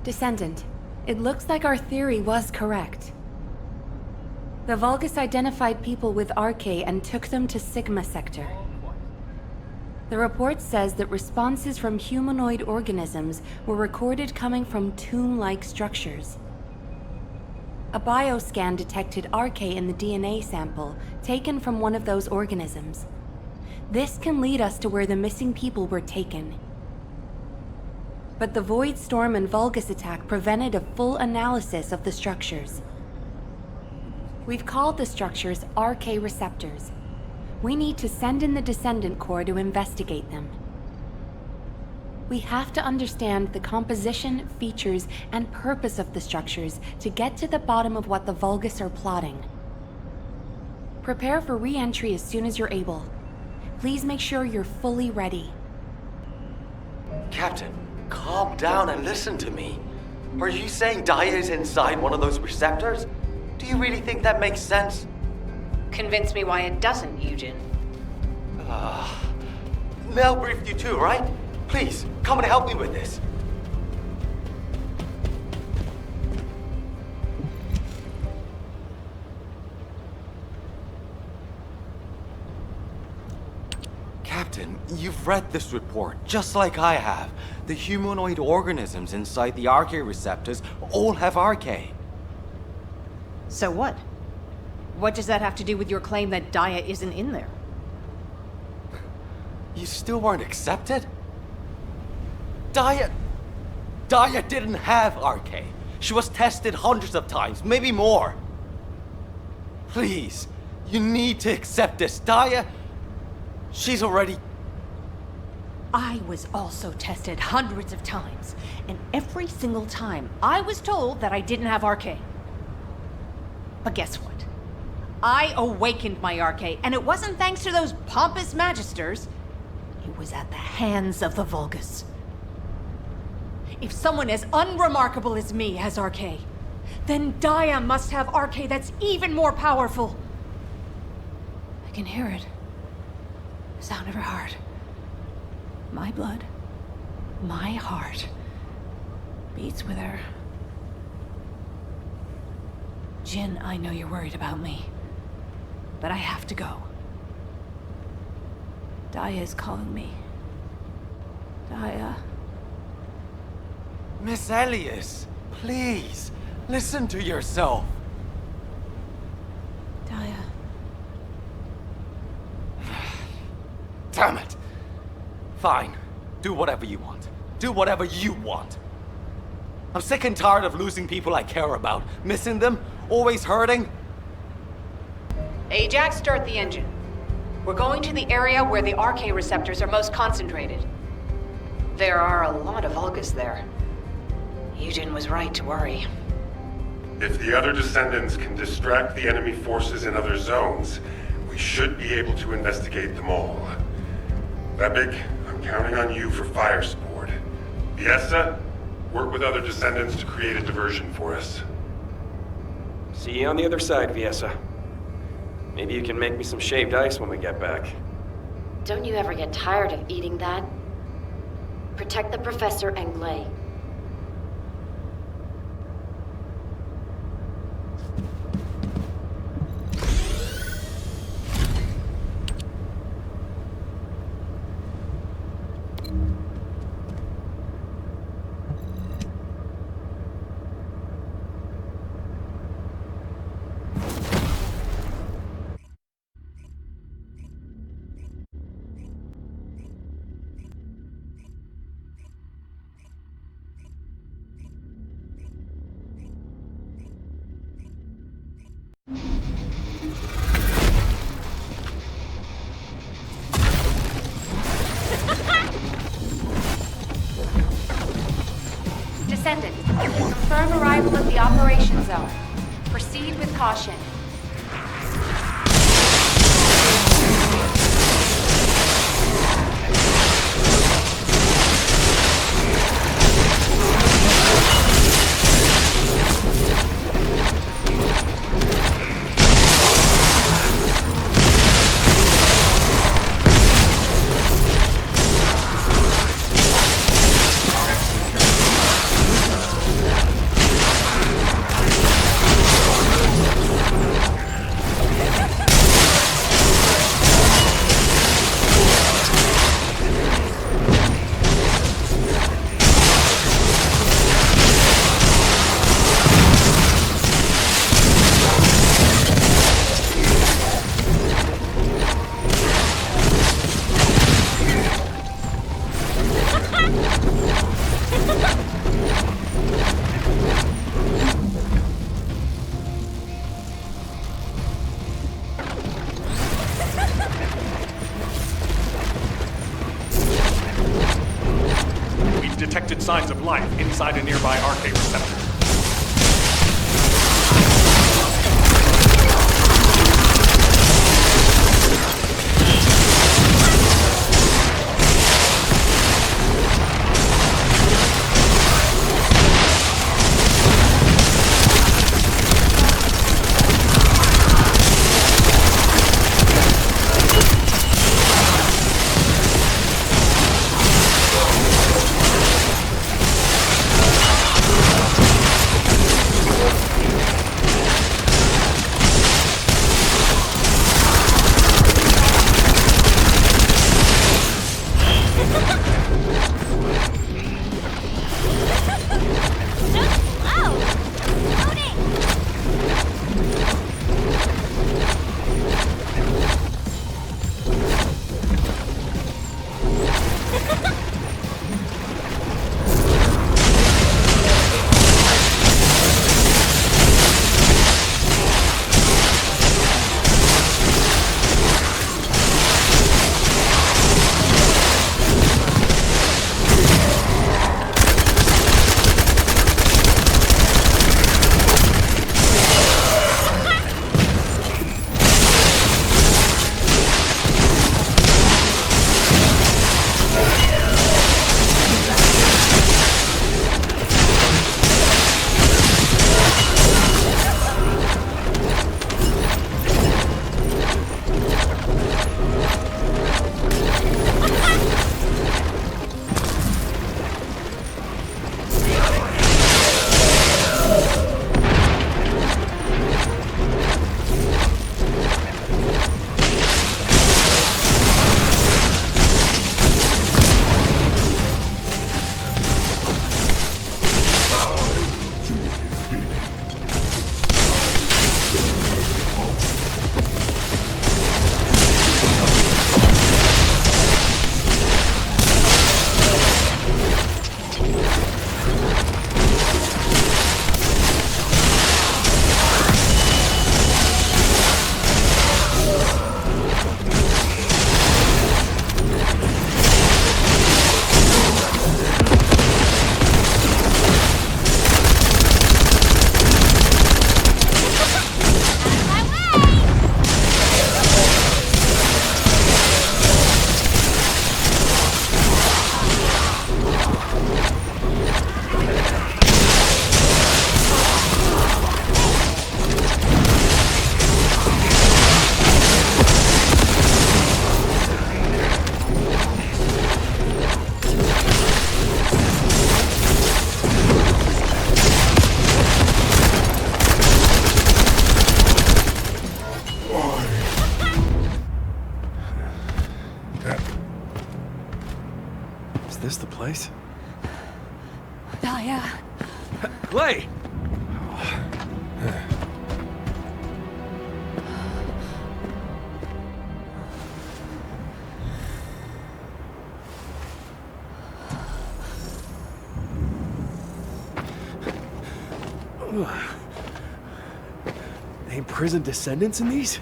Descendant, it looks like our theory was correct. The Vulgus identified people with RK and took them to Sigma Sector. The report says that responses from humanoid organisms were recorded coming from tomb-like structures. A bioscan detected RK in the DNA sample taken from one of those organisms. This can lead us to where the missing people were taken. But the Void Storm and Vulgus attack prevented a full analysis of the structures. We've called the structures RK receptors. We need to send in the Descendant Corps to investigate them. We have to understand the composition, features, and purpose of the structures to get to the bottom of what the Vulgus are plotting. Prepare for re-entry as soon as you're able. Please make sure you're fully ready. Captain, calm down and listen to me. Are you saying Daya is inside one of those receptors? Do you really think that makes sense? Convince me why it doesn't, Eugen. Mel briefed you too, right? Please, come and help me with this. Captain, you've read this report, just like I have. The humanoid organisms inside the RK receptors all have RK. So what? What does that have to do with your claim that Daya isn't in there? You still weren't accepted? Daya Daya didn't have RK. She was tested hundreds of times, maybe more. Please, you need to accept this. Daya, she's already... I was also tested hundreds of times, and every single time I was told that I didn't have RK. But guess what? I awakened my RK, and it wasn't thanks to those pompous magisters. It was at the hands of the Vulgus. If someone as unremarkable as me has RK, then Daya must have RK that's even more powerful. I can hear it. The sound of her heart. My blood, my heart, beats with her. Jin, I know you're worried about me, but I have to go. Daya is calling me. Daya. Miss Elias, please, listen to yourself. Daya. Damn it. Fine. Do whatever you want. Do whatever you want. I'm sick and tired of losing people I care about, missing them, always hurting. Ajax, start the engine. We're going to the area where the RK receptors are most concentrated. There are a lot of Vulgus there. Eugen was right to worry. If the other Descendants can distract the enemy forces in other zones, we should be able to investigate them all. Lepik, I'm counting on you for fire support. Biessa, work with other Descendants to create a diversion for us. See you on the other side, Viessa. Maybe you can make me some shaved ice when we get back. Don't you ever get tired of eating that? Protect the Professor and Gley. Descendant, confirm arrival at the operation zone. Proceed with caution. Detected signs of life inside a nearby RK receptor. Gley! They imprison descendants in these?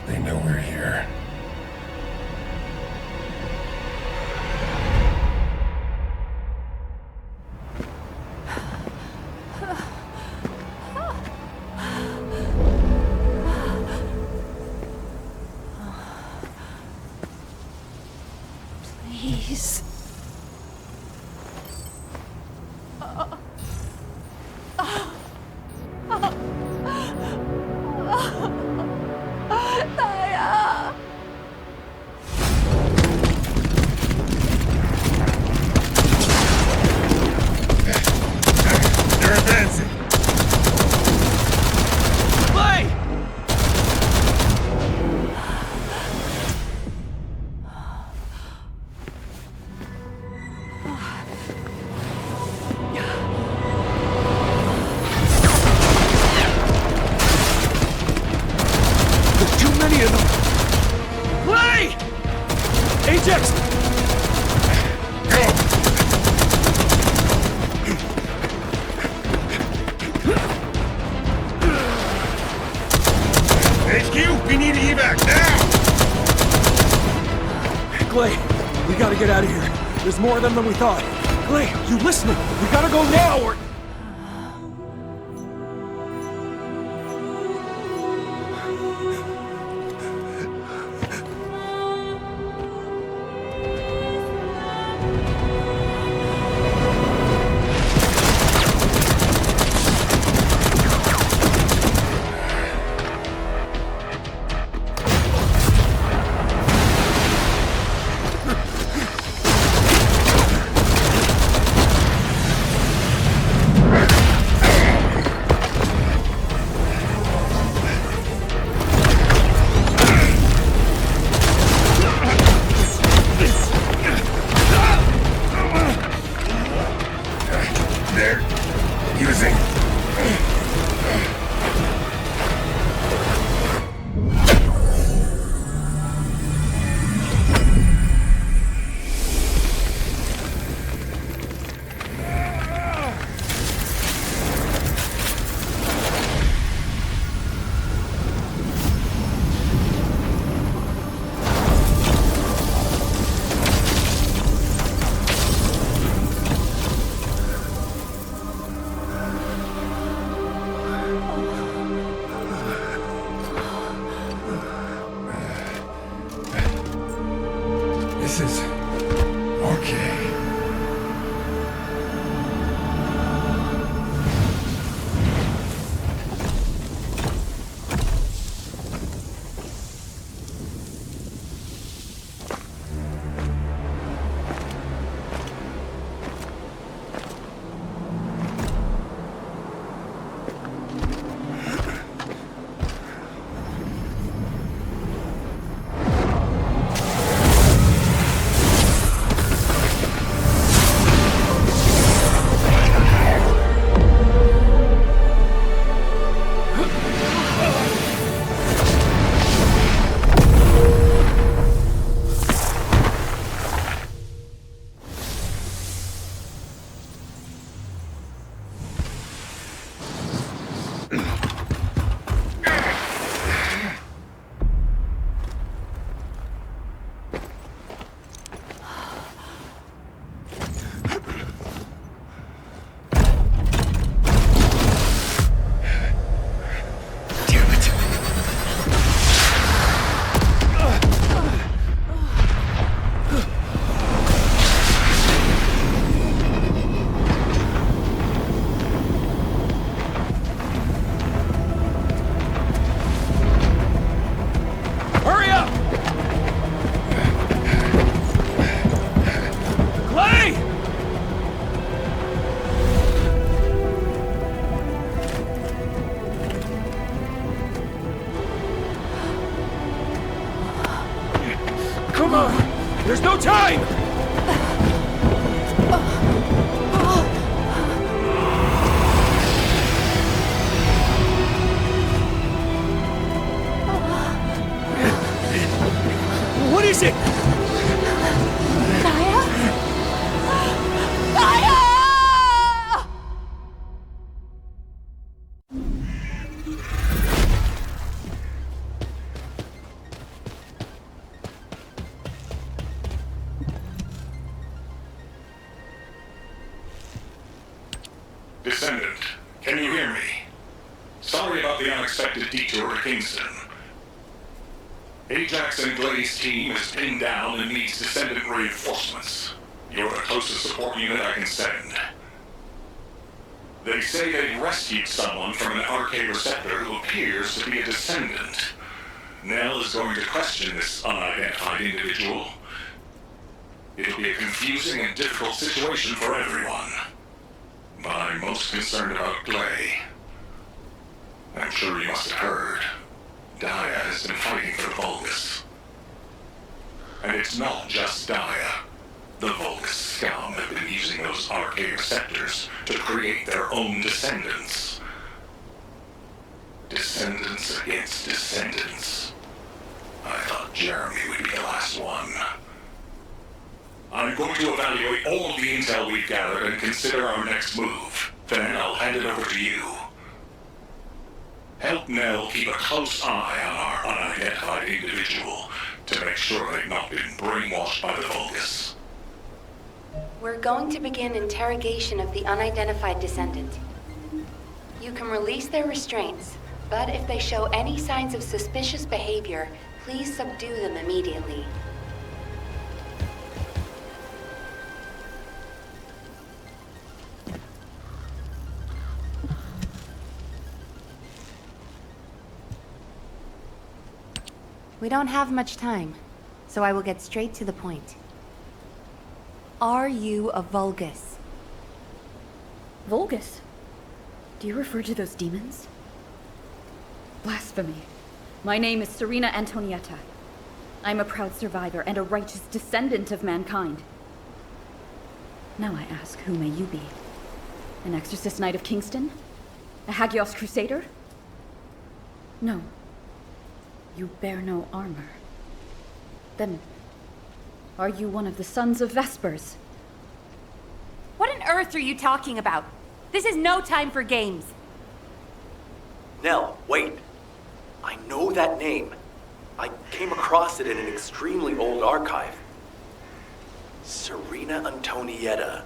They know we're here. Please. They're advancing. Gley! There's too many of them! Gley! Ajax! Go! HQ, we need evac now! Gley, we gotta get out of here. There's more of them than we thought. Gley, you listening? We gotta go now or... They're using... Descendant, can you hear me? Sorry about the unexpected detour to Kingston. Ajax and Gley's team is pinned down and needs Descendant reinforcements. You're the closest support unit I can send. They say they rescued someone from an RK receptor who appears to be a Descendant. Nell is going to question this unidentified individual. It'll be a confusing and difficult situation for everyone. But I'm most concerned about Gley. I'm sure you must have heard. Daya has been fighting for the Vulgus. And it's not just Daya. The Vulgus scum have been using those RK receptors to create their own descendants. Descendants against descendants. I thought Jeremy would be the last one. I'm going to evaluate all of the intel we've gathered and consider our next move. Then I'll hand it over to you. Help Nell keep a close eye on our unidentified individual to make sure they've not been brainwashed by the Vulgus. We're going to begin interrogation of the unidentified descendant. You can release their restraints, but if they show any signs of suspicious behavior, please subdue them immediately. We don't have much time, so I will get straight to the point. Are you a Vulgus? Vulgus? Do you refer to those demons? Blasphemy. My name is Serena Antonietta. I'm a proud survivor and a righteous descendant of mankind. Now I ask, who may you be? An exorcist knight of Kingston? A Hagios crusader? No. You bear no armor. Then, are you one of the sons of Vespers? What on earth are you talking about? This is no time for games. Nell, wait. I know that name. I came across it in an extremely old archive. Serena Antonietta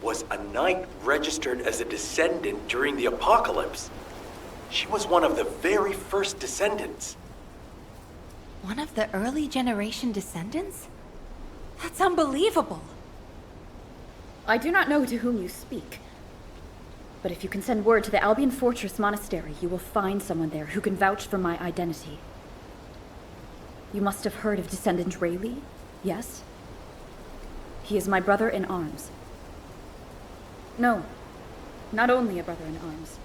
was a knight registered as a descendant during the apocalypse. She was one of the very first descendants. One of the early generation descendants? That's unbelievable. I do not know to whom you speak. But if you can send word to the Albion Fortress Monastery, you will find someone there who can vouch for my identity. You must have heard of Descendant Rayleigh, yes? He is my brother in arms. No, not only a brother in arms.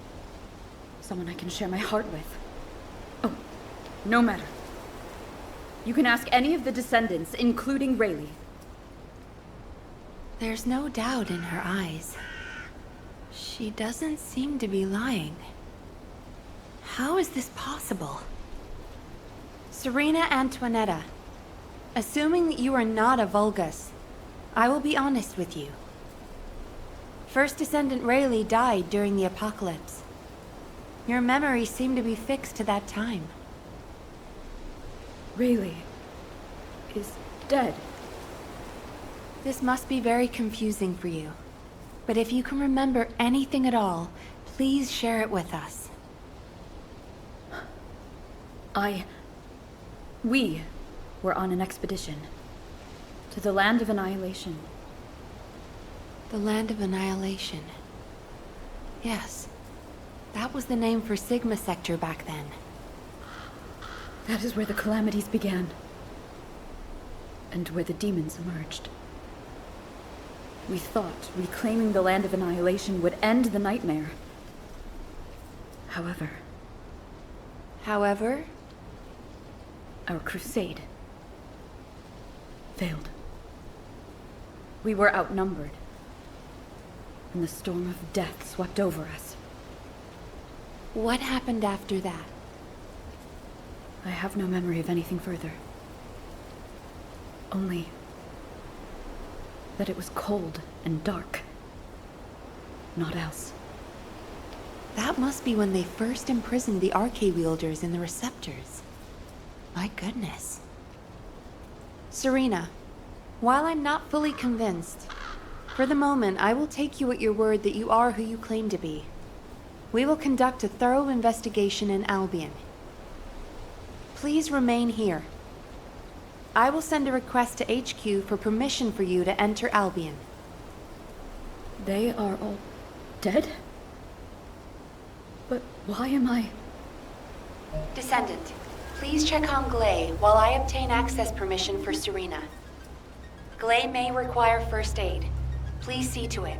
Someone I can share my heart with. Oh, no matter. You can ask any of the descendants, including Rayleigh. There's no doubt in her eyes. She doesn't seem to be lying. How is this possible? Serena Antonietta, assuming that you are not a Vulgus, I will be honest with you. First Descendant Rayleigh died during the apocalypse. Your memories seem to be fixed to that time. Rayleigh is dead. This must be very confusing for you. But if you can remember anything at all, please share it with us. We were on an expedition to the Land of Annihilation. The Land of Annihilation. Yes. That was the name for Sigma Sector back then. That is where the calamities began. And where the demons emerged. We thought reclaiming the Land of Annihilation would end the nightmare. However, our crusade failed. We were outnumbered, and the storm of death swept over us. What happened after that? I have no memory of anything further. Only that it was cold and dark. Not else. That must be when they first imprisoned the Arche-wielders in the receptors. My goodness. Serena, while I'm not fully convinced, For the moment, I will take you at your word that you are who you claim to be. We will conduct a thorough investigation in Albion. Please remain here. I will send a request to HQ for permission for you to enter Albion. They are all dead? But why am I... Descendant, please check on Gley while I obtain access permission for Serena. Gley may require first aid. Please see to it.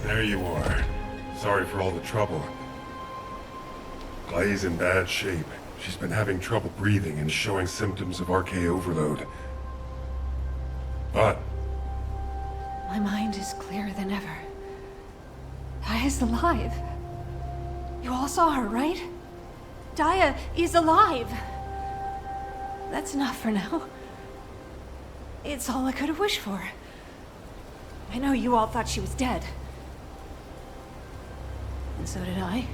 There you are. Sorry for all the trouble. Gley's in bad shape. She's been having trouble breathing and showing symptoms of RK overload. But... My mind is clearer than ever. Dia is alive. You all saw her, right? Dia is alive. That's enough for now. It's all I could have wished for. I know you all thought she was dead. And so did I.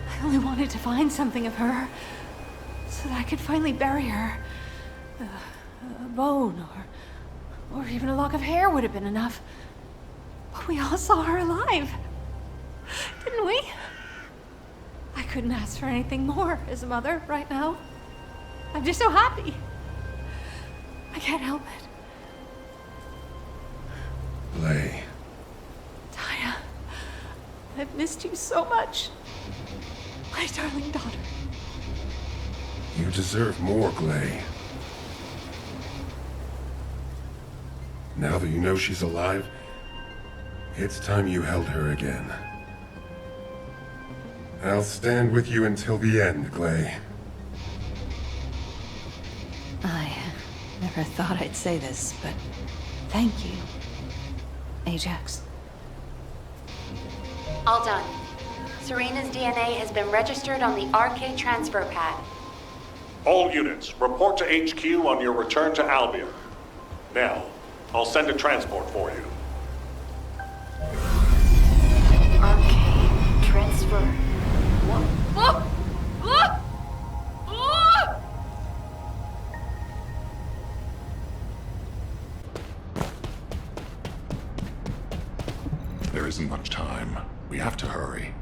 I only wanted to find something of her, so that I could finally bury her. A bone, or even a lock of hair would have been enough. But we all saw her alive, didn't we? I couldn't ask for anything more as a mother right now. I'm just so happy. I can't help it. Gley. Dia, I've missed you so much. My darling daughter. You deserve more, Gley. Now that you know she's alive, it's time you held her again. I'll stand with you until the end, Gley. I never thought I'd say this, but thank you, Ajax. All done. Serena's DNA has been registered on the RK transfer pad. All units, report to HQ on your return to Albion. Now, I'll send a transport for you. RK transfer. What? There isn't much time. We have to hurry.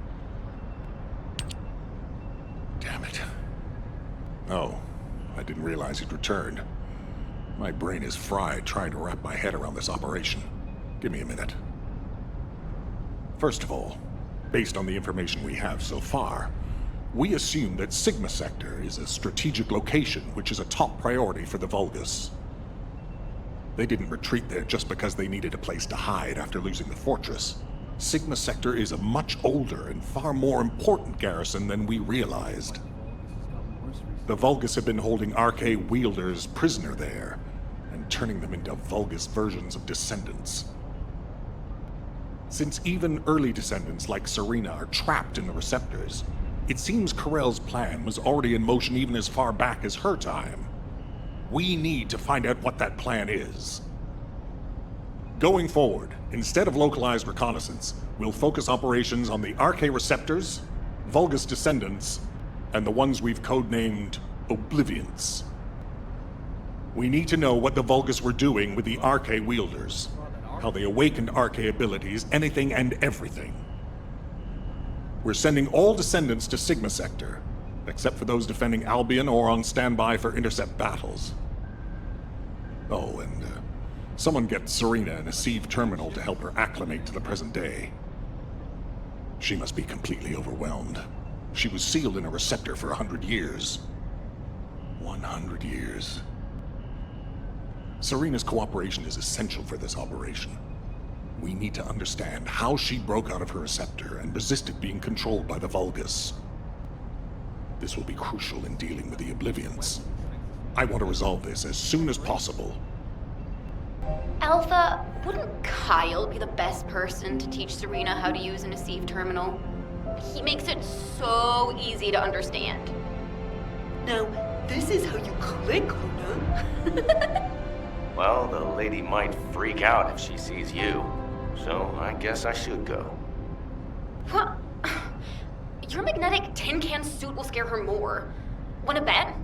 Damn it. Oh, I didn't realize you'd returned. My brain is fried trying to wrap my head around this operation. Give me a minute. First of all, based on the information we have so far, we assume that Sigma Sector is a strategic location which is a top priority for the Vulgus. They didn't retreat there just because they needed a place to hide after losing the fortress. Sigma Sector is a much older and far more important garrison than we realized. The Vulgus have been holding RK wielders prisoner there, and turning them into Vulgus versions of Descendants. Since even early Descendants like Serena are trapped in the receptors, it seems Corell's plan was already in motion even as far back as her time. We need to find out what that plan is. Going forward, instead of localized reconnaissance, we'll focus operations on the RK receptors, Vulgus Descendants, and the ones we've codenamed Oblivions. We need to know what the Vulgus were doing with the RK wielders, how they awakened RK abilities, anything and everything. We're sending all Descendants to Sigma Sector, except for those defending Albion or on standby for intercept battles. Oh, and someone get Serena in a sieve terminal to help her acclimate to the present day. She must be completely overwhelmed. She was sealed in a receptor for 100 years. 100 years. Serena's cooperation is essential for this operation. We need to understand how she broke out of her receptor and resisted being controlled by the Vulgus. This will be crucial in dealing with the Oblivions. I want to resolve this as soon as possible. Alpha, wouldn't Kyle be the best person to teach Serena how to use an ASUS terminal? He makes it so easy to understand. Now, this is how you click, Luna. Well, the lady might freak out if she sees you. So I guess I should go. What? Your magnetic tin can suit will scare her more. Wanna bet?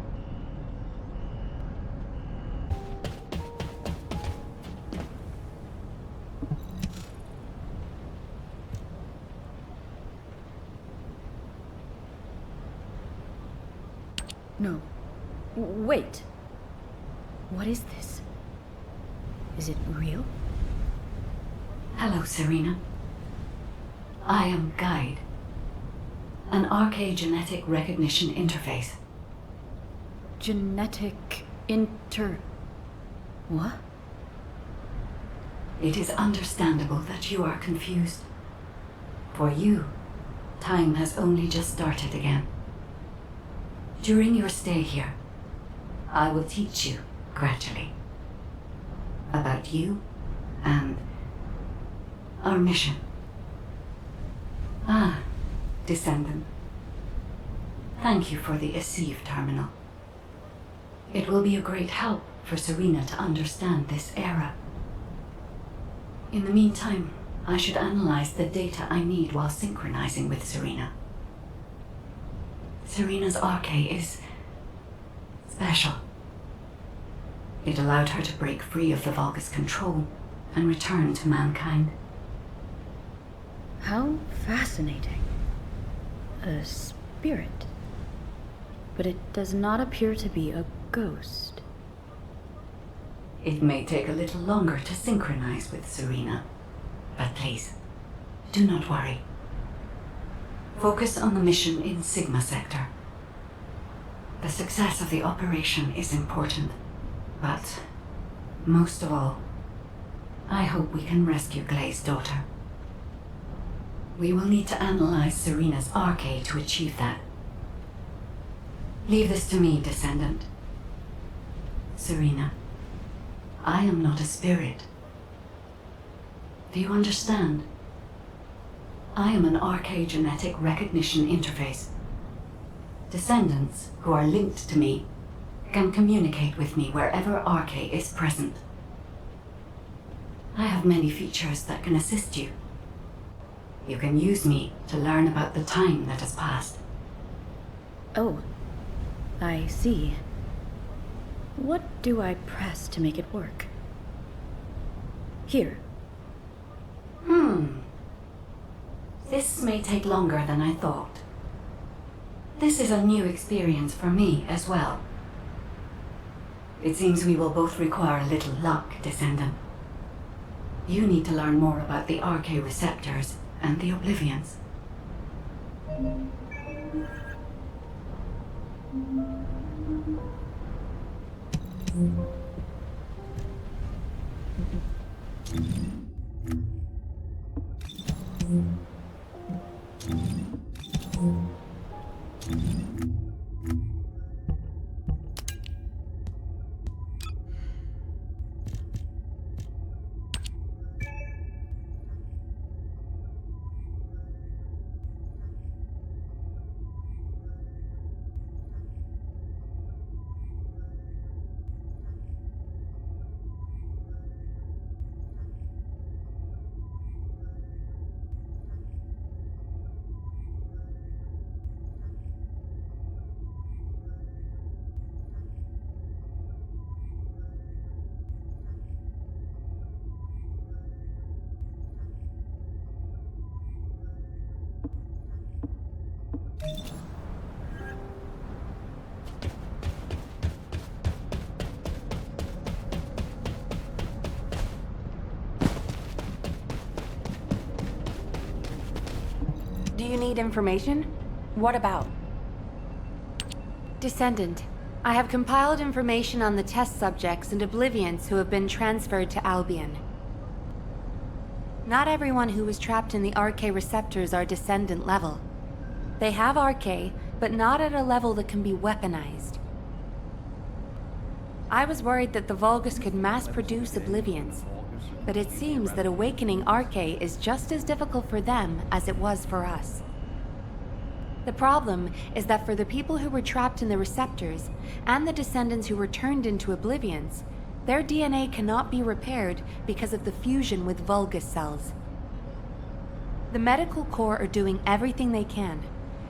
No. Wait. What is this? Is it real? Hello, Serena. I am Guide, an RK genetic recognition interface. What? It is understandable that you are confused. For you, time has only just started again. During your stay here, I will teach you, gradually, about you and our mission. Ah, Descendant. Thank you for the ASUS terminal. It will be a great help for Serena to understand this era. In the meantime, I should analyze the data I need while synchronizing with Serena. Serena's RK is special. It allowed her to break free of the Vulgus control and return to mankind. How fascinating. A spirit. But it does not appear to be a ghost. It may take a little longer to synchronize with Serena, but please, do not worry. Focus on the mission in Sigma Sector. The success of the operation is important, but most of all, I hope we can rescue Gley's daughter. We will need to analyze Serena's RK to achieve that. Leave this to me, Descendant. Serena, I am not a spirit. Do you understand? I am an RK genetic recognition interface. Descendants who are linked to me can communicate with me wherever RK is present. I have many features that can assist you. You can use me to learn about the time that has passed. Oh, I see. What do I press to make it work? Here. This may take longer than I thought. This is a new experience for me as well. It seems we will both require a little luck, Descendant. You need to learn more about the RK receptors and the Oblivions. Do you need information? What about? Descendant, I have compiled information on the test subjects and Oblivions who have been transferred to Albion. Not everyone who was trapped in the RK receptors are Descendant level. They have RK, but not at a level that can be weaponized. I was worried that the Vulgus could mass-produce Oblivions, but it seems that awakening RK is just as difficult for them as it was for us. The problem is that for the people who were trapped in the receptors, and the descendants who were turned into oblivions, their DNA cannot be repaired because of the fusion with Vulgus cells. The medical corps are doing everything they can,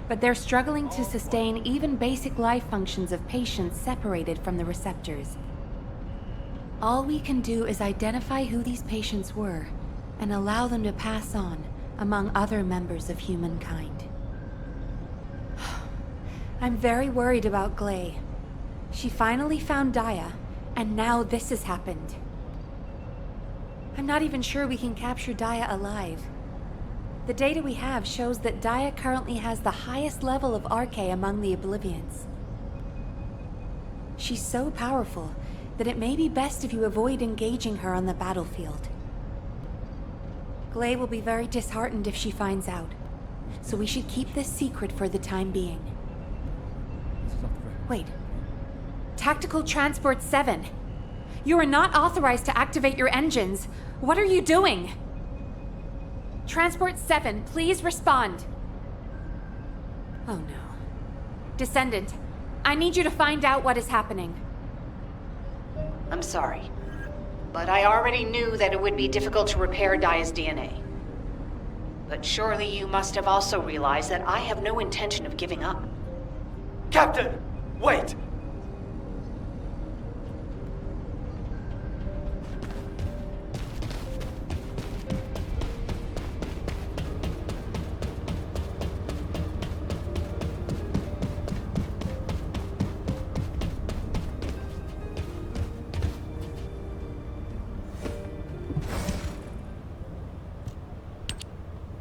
but they're struggling to sustain even basic life functions of patients separated from the receptors. All we can do is identify who these patients were and allow them to pass on among other members of humankind. I'm very worried about Gley. She finally found Daya, and now this has happened. I'm not even sure we can capture Daya alive. The data we have shows that Daya currently has the highest level of RK among the Oblivions. She's so powerful that it may be best if you avoid engaging her on the battlefield. Gley will be very disheartened if she finds out, so we should keep this secret for the time being. Wait. Tactical Transport 7. You are not authorized to activate your engines. What are you doing? Transport 7, please respond. Oh no. Descendant, I need you to find out what is happening. I'm sorry, but I already knew that it would be difficult to repair Daya's DNA. But surely you must have also realized that I have no intention of giving up. Captain! Wait!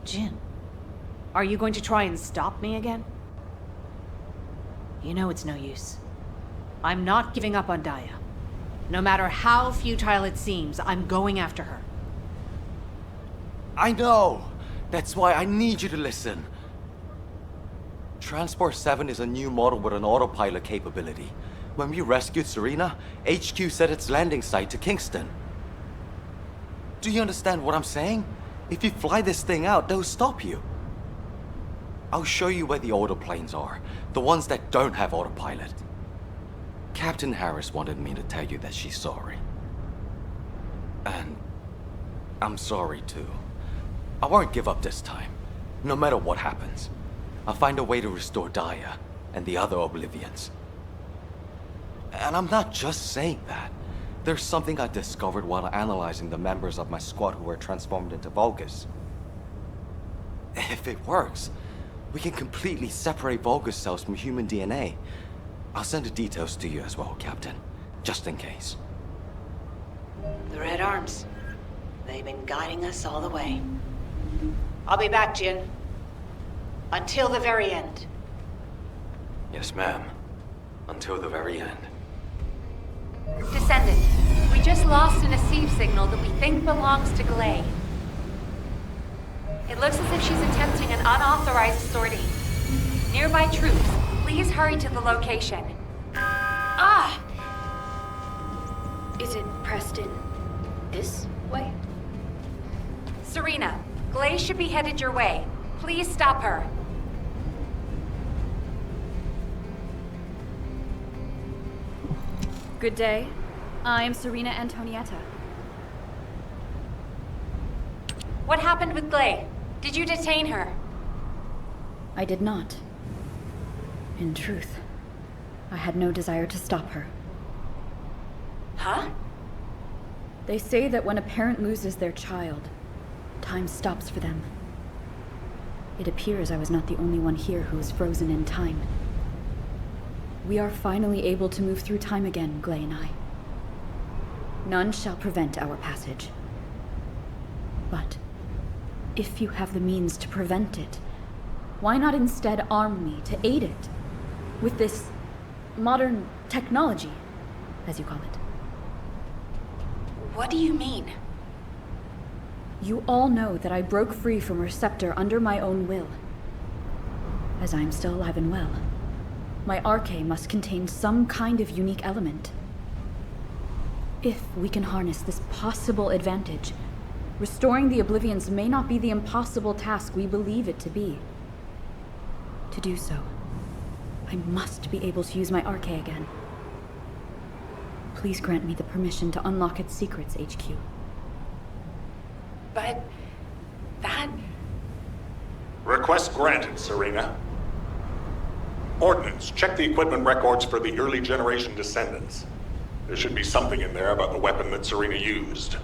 Jin, are you going to try and stop me again? You know it's no use. I'm not giving up on Daya. No matter how futile it seems, I'm going after her. I know! That's why I need you to listen. Transport 7 is a new model with an autopilot capability. When we rescued Serena, HQ set its landing site to Kingston. Do you understand what I'm saying? If you fly this thing out, they'll stop you. I'll show you where the autoplanes are. The ones that don't have autopilot. Captain Harris wanted me to tell you that she's sorry. And I'm sorry too. I won't give up this time. No matter what happens. I'll find a way to restore Daya and the other Oblivions. And I'm not just saying that. There's something I discovered while analyzing the members of my squad who were transformed into Vulgus. If it works, we can completely separate Vulgus cells from human DNA. I'll send the details to you as well, Captain, just in case. The Red Arms. They've been guiding us all the way. I'll be back, Jin. Until the very end. Yes, ma'am. Until the very end. Descendant, we just lost an ASUS signal that we think belongs to Gley. It looks as if she's attempting an unauthorized sortie. Nearby troops, please hurry to the location. Ah! Is it pressed in this way? Serena, Gley should be headed your way. Please stop her. Good day. I'm Serena Antonietta. What happened with Gley? Did you detain her? I did not. In truth, I had no desire to stop her. Huh? They say that when a parent loses their child, time stops for them. It appears I was not the only one here who was frozen in time. We are finally able to move through time again, Gley and I. None shall prevent our passage. But if you have the means to prevent it, why not instead arm me to aid it with this modern technology, as you call it? What do you mean? You all know that I broke free from Receptor under my own will. As I am still alive and well, my RK must contain some kind of unique element. If we can harness this possible advantage, restoring the Oblivions may not be the impossible task we believe it to be. To do so, I must be able to use my RK again. Please grant me the permission to unlock its secrets, HQ. But that... Request granted, Serena. Ordnance, check the equipment records for the early generation Descendants. There should be something in there about the weapon that Serena used.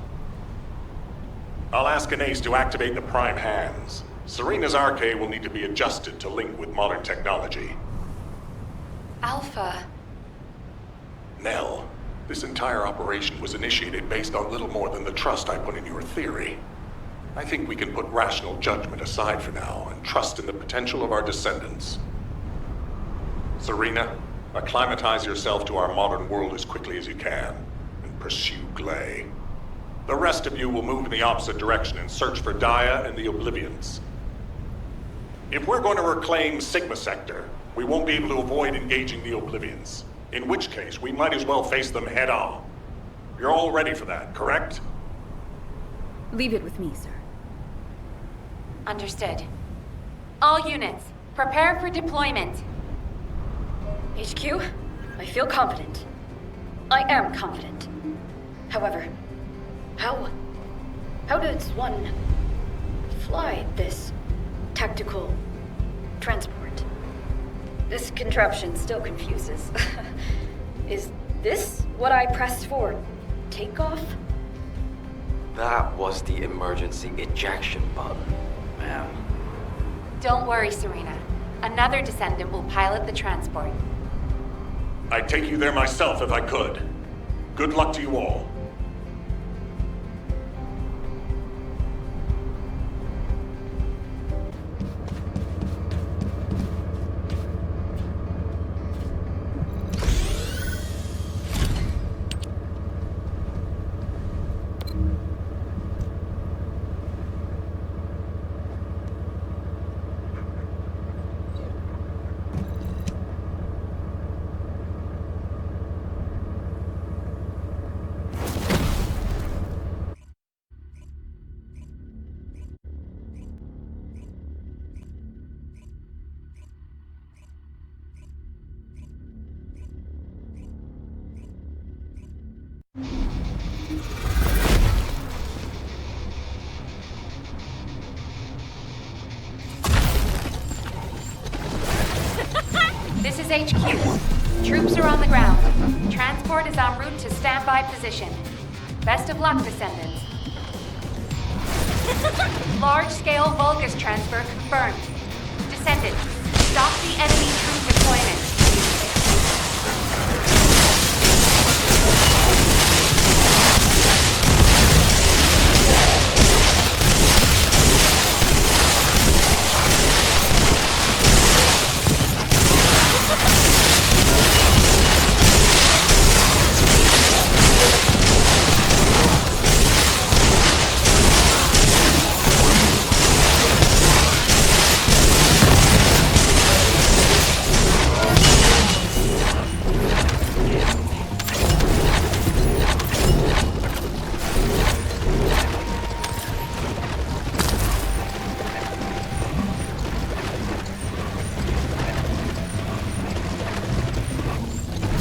I'll ask an ace to activate the prime hands. Serena's RK will need to be adjusted to link with modern technology. Alpha... Nell, this entire operation was initiated based on little more than the trust I put in your theory. I think we can put rational judgment aside for now and trust in the potential of our Descendants. Serena, acclimatize yourself to our modern world as quickly as you can, and pursue Gley. The rest of you will move in the opposite direction and search for Dia and the Oblivions. If we're going to reclaim Sigma Sector, we won't be able to avoid engaging the Oblivions. In which case, we might as well face them head on. You're all ready for that, correct? Leave it with me, sir. Understood. All units, prepare for deployment. HQ, I feel confident. I am confident. However, how does one fly this tactical transport? This contraption still confuses. Is this what I pressed for takeoff? That was the emergency ejection button, ma'am. Don't worry, Serena. Another Descendant will pilot the transport. I'd take you there myself if I could. Good luck to you all. This is HQ. Troops are on the ground. Transport is en route to standby position. Best of luck, Descendants. Large-scale Vulgus transfer confirmed. Descendants, stop the enemy troop deployment.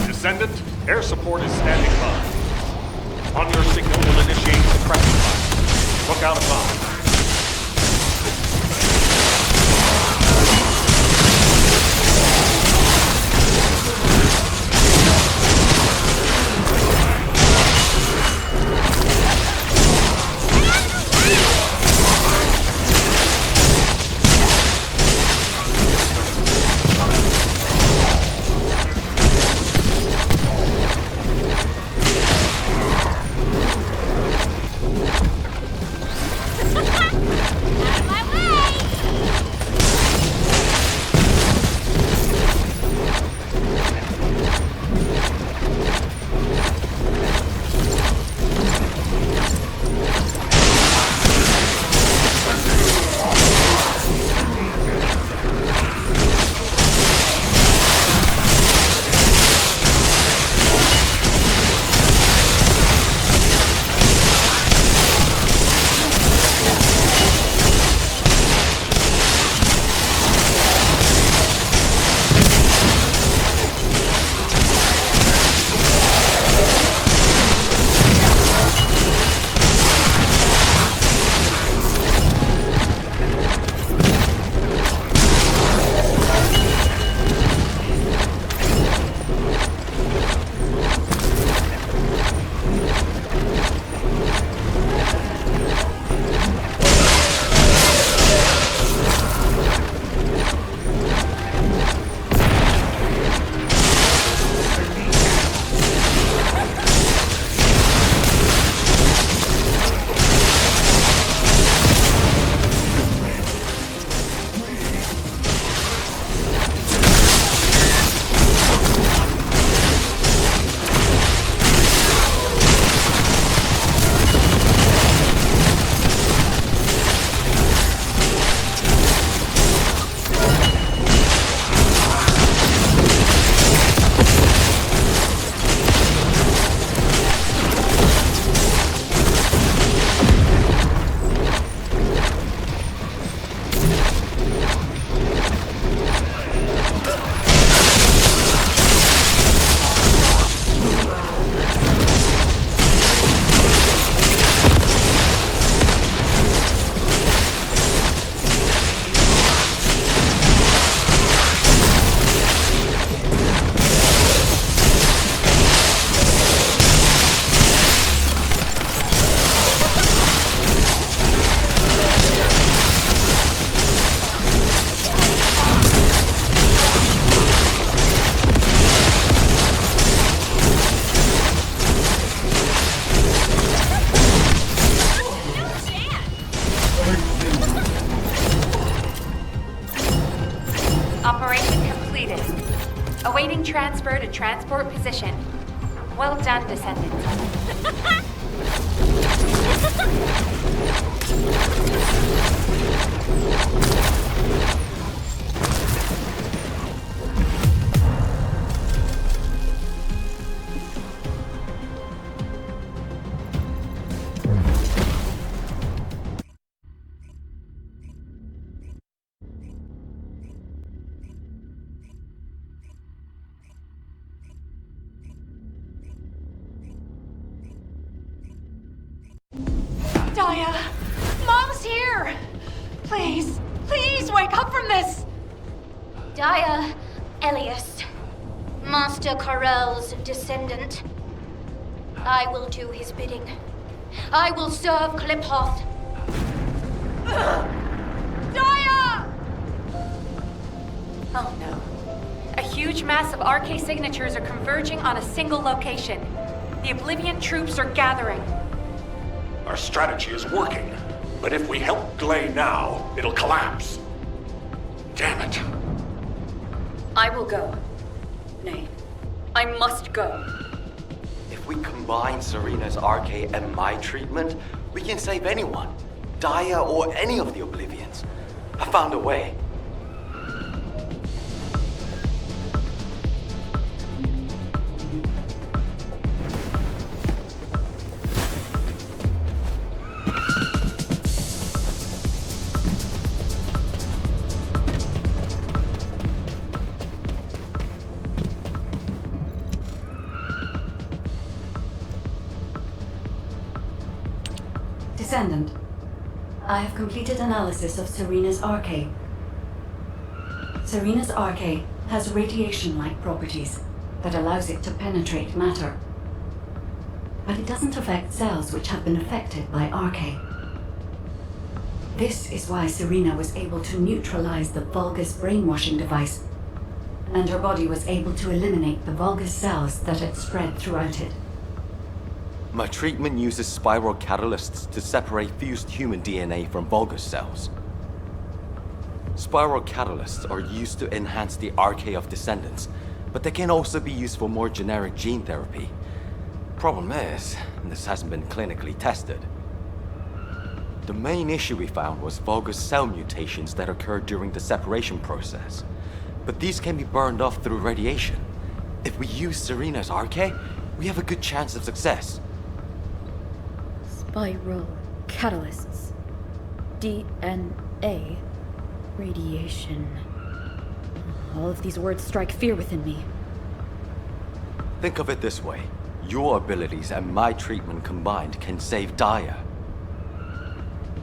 Descendant, air support is standing by. On your signal, we'll initiate suppression fire. Look out above. transport position. Well done, Descendant. Daya! Mom's here! Please, please wake up from this! Daya, Elias, Master Corell's descendant. I will do his bidding. I will serve Kliphoth. Daya! Oh no. A huge mass of RK signatures are converging on a single location. The Oblivion troops are gathering. Our strategy is working, but if we help Gley now, it'll collapse. Damn it. I will go. Nay, I must go. If we combine Serena's RK and my treatment, we can save anyone. Daya or any of the Oblivions. I found a way. Descendant, I have completed analysis of Serena's RK. Serena's RK has radiation-like properties that allows it to penetrate matter. But it doesn't affect cells which have been affected by RK. This is why Serena was able to neutralize the Vulgus brainwashing device, and her body was able to eliminate the Vulgus cells that had spread throughout it. My treatment uses spiral catalysts to separate fused human DNA from Vulgus cells. Spiral catalysts are used to enhance the RK of descendants, but they can also be used for more generic gene therapy. Problem is, this hasn't been clinically tested. The main issue we found was Vulgus cell mutations that occurred during the separation process. But these can be burned off through radiation. If we use Serena's RK, we have a good chance of success. Spiral catalysts. DNA. Radiation. All of these words strike fear within me. Think of it this way. Your abilities and my treatment combined can save Daya.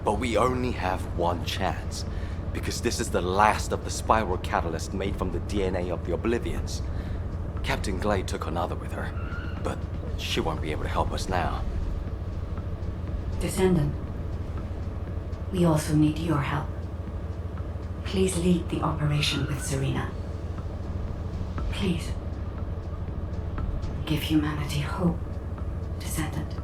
But we only have one chance, because this is the last of the spiral catalyst made from the DNA of the Oblivions. Captain Gley took another with her, but she won't be able to help us now. Descendant, we also need your help. Please lead the operation with Serena. Please. Give humanity hope, Descendant.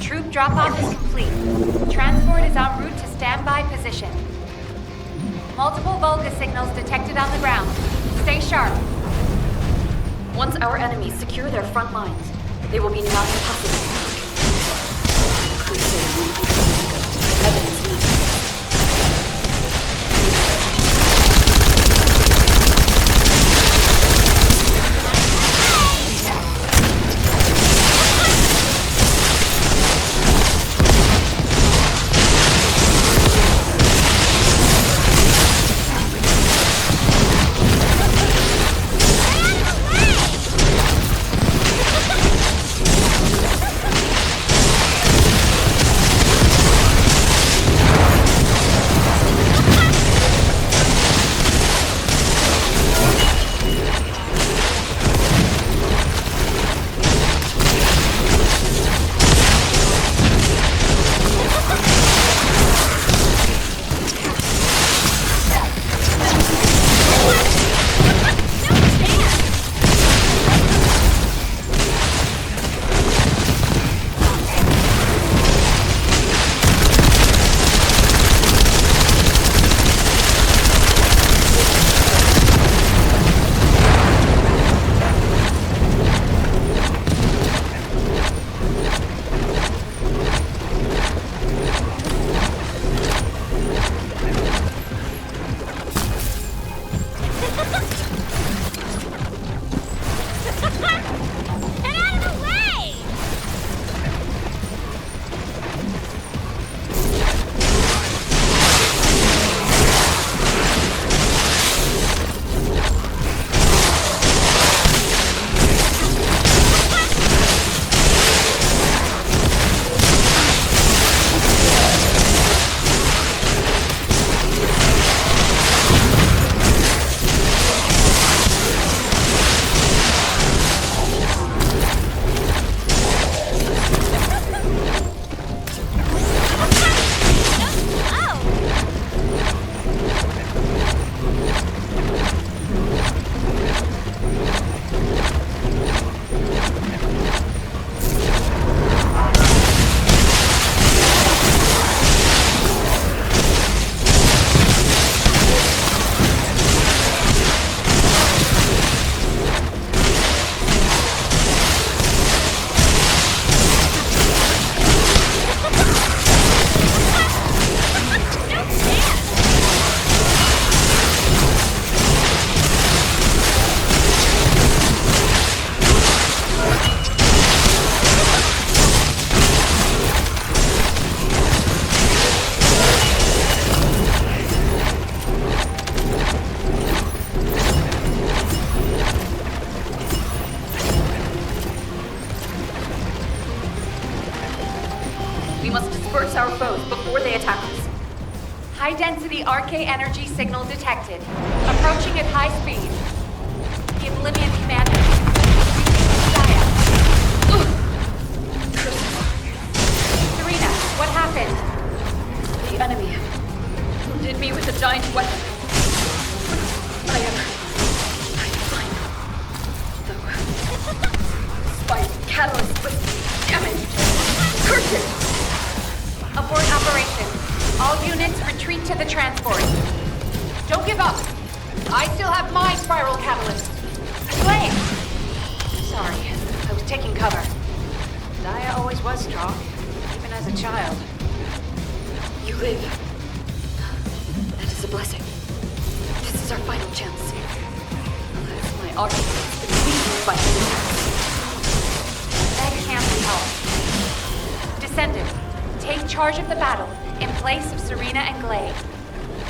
Troop drop-off is complete. Transport is en route to standby position. Multiple Vulgus signals detected on the ground. Stay sharp. Once our enemies secure their front lines, they will be not impossible. Crusade will be difficult. Evidence needed. signals before they attack us. High-density RK energy signal detected. Approaching at high speed. The Oblivion Commander. Gaia. Serena, what happened? The enemy wounded me with a giant weapon. I am fine. Though spike catalyst was damaged. Curse it! Abort operation. All units retreat to the transport. Don't give up. I still have my spiral catalyst. Gley! Sorry, I was taking cover. Daya always was strong, even as a child. You live. That is a blessing. This is our final chance. Unless my argument has been weakened by the attacks. That can't be helped. Descendant, take charge of the battle in place of Serena and Gley.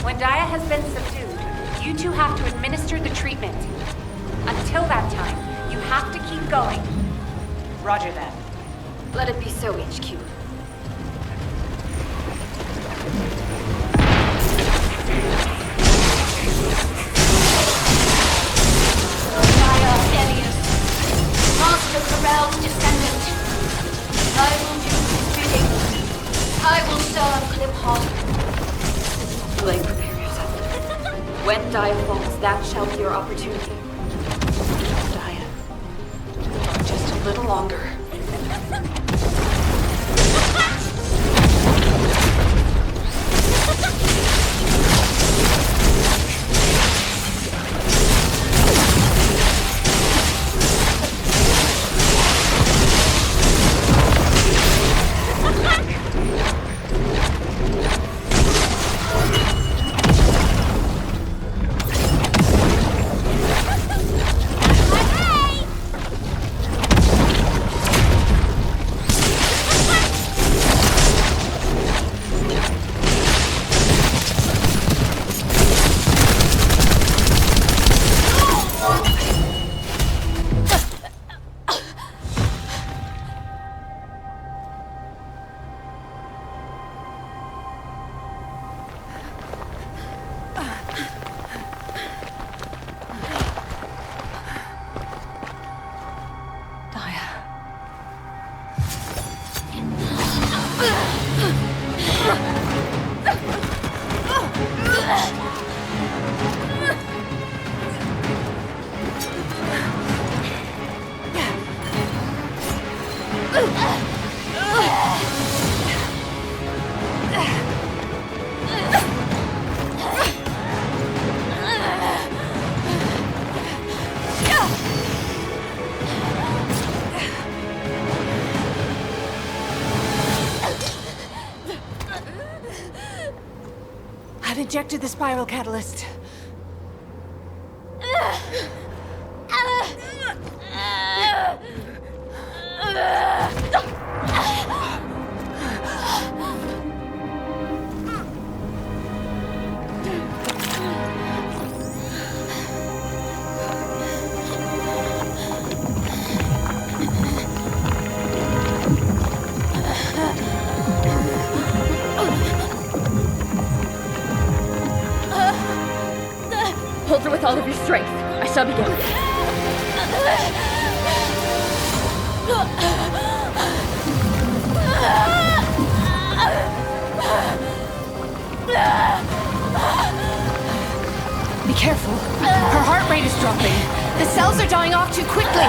When Daya has been subdued, you two have to administer the treatment. Until that time, you have to keep going. Roger that. Let it be so, HQ. Daya Elias, Master Corell's descendant. I will do his bidding. I will serve Kliphoff. Gley, prepare yourself. When Daya falls, that shall be your opportunity. Daya. Just a little longer. I've injected the spiral catalyst. Hold her with all of your strength. I shall begin. Be careful. Her heart rate is dropping. The cells are dying off too quickly.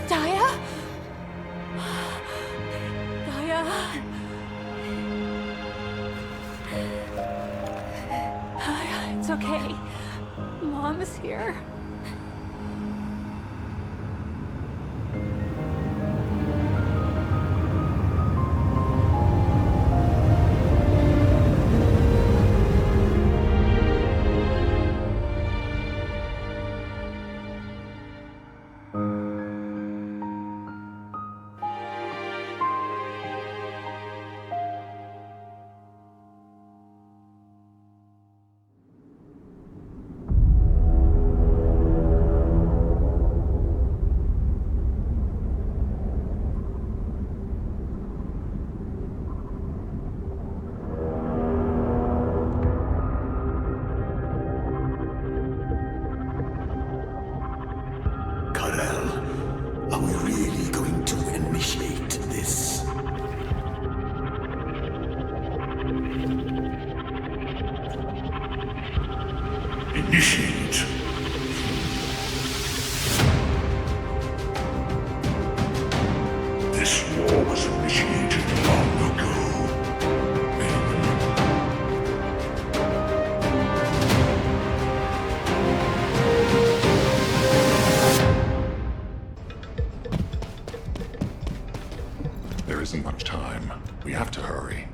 Daya? Daya? It's okay. Mom is here. Are we really going to initiate this? Initiate. This war was initiated long ago. There isn't much time. We have to hurry.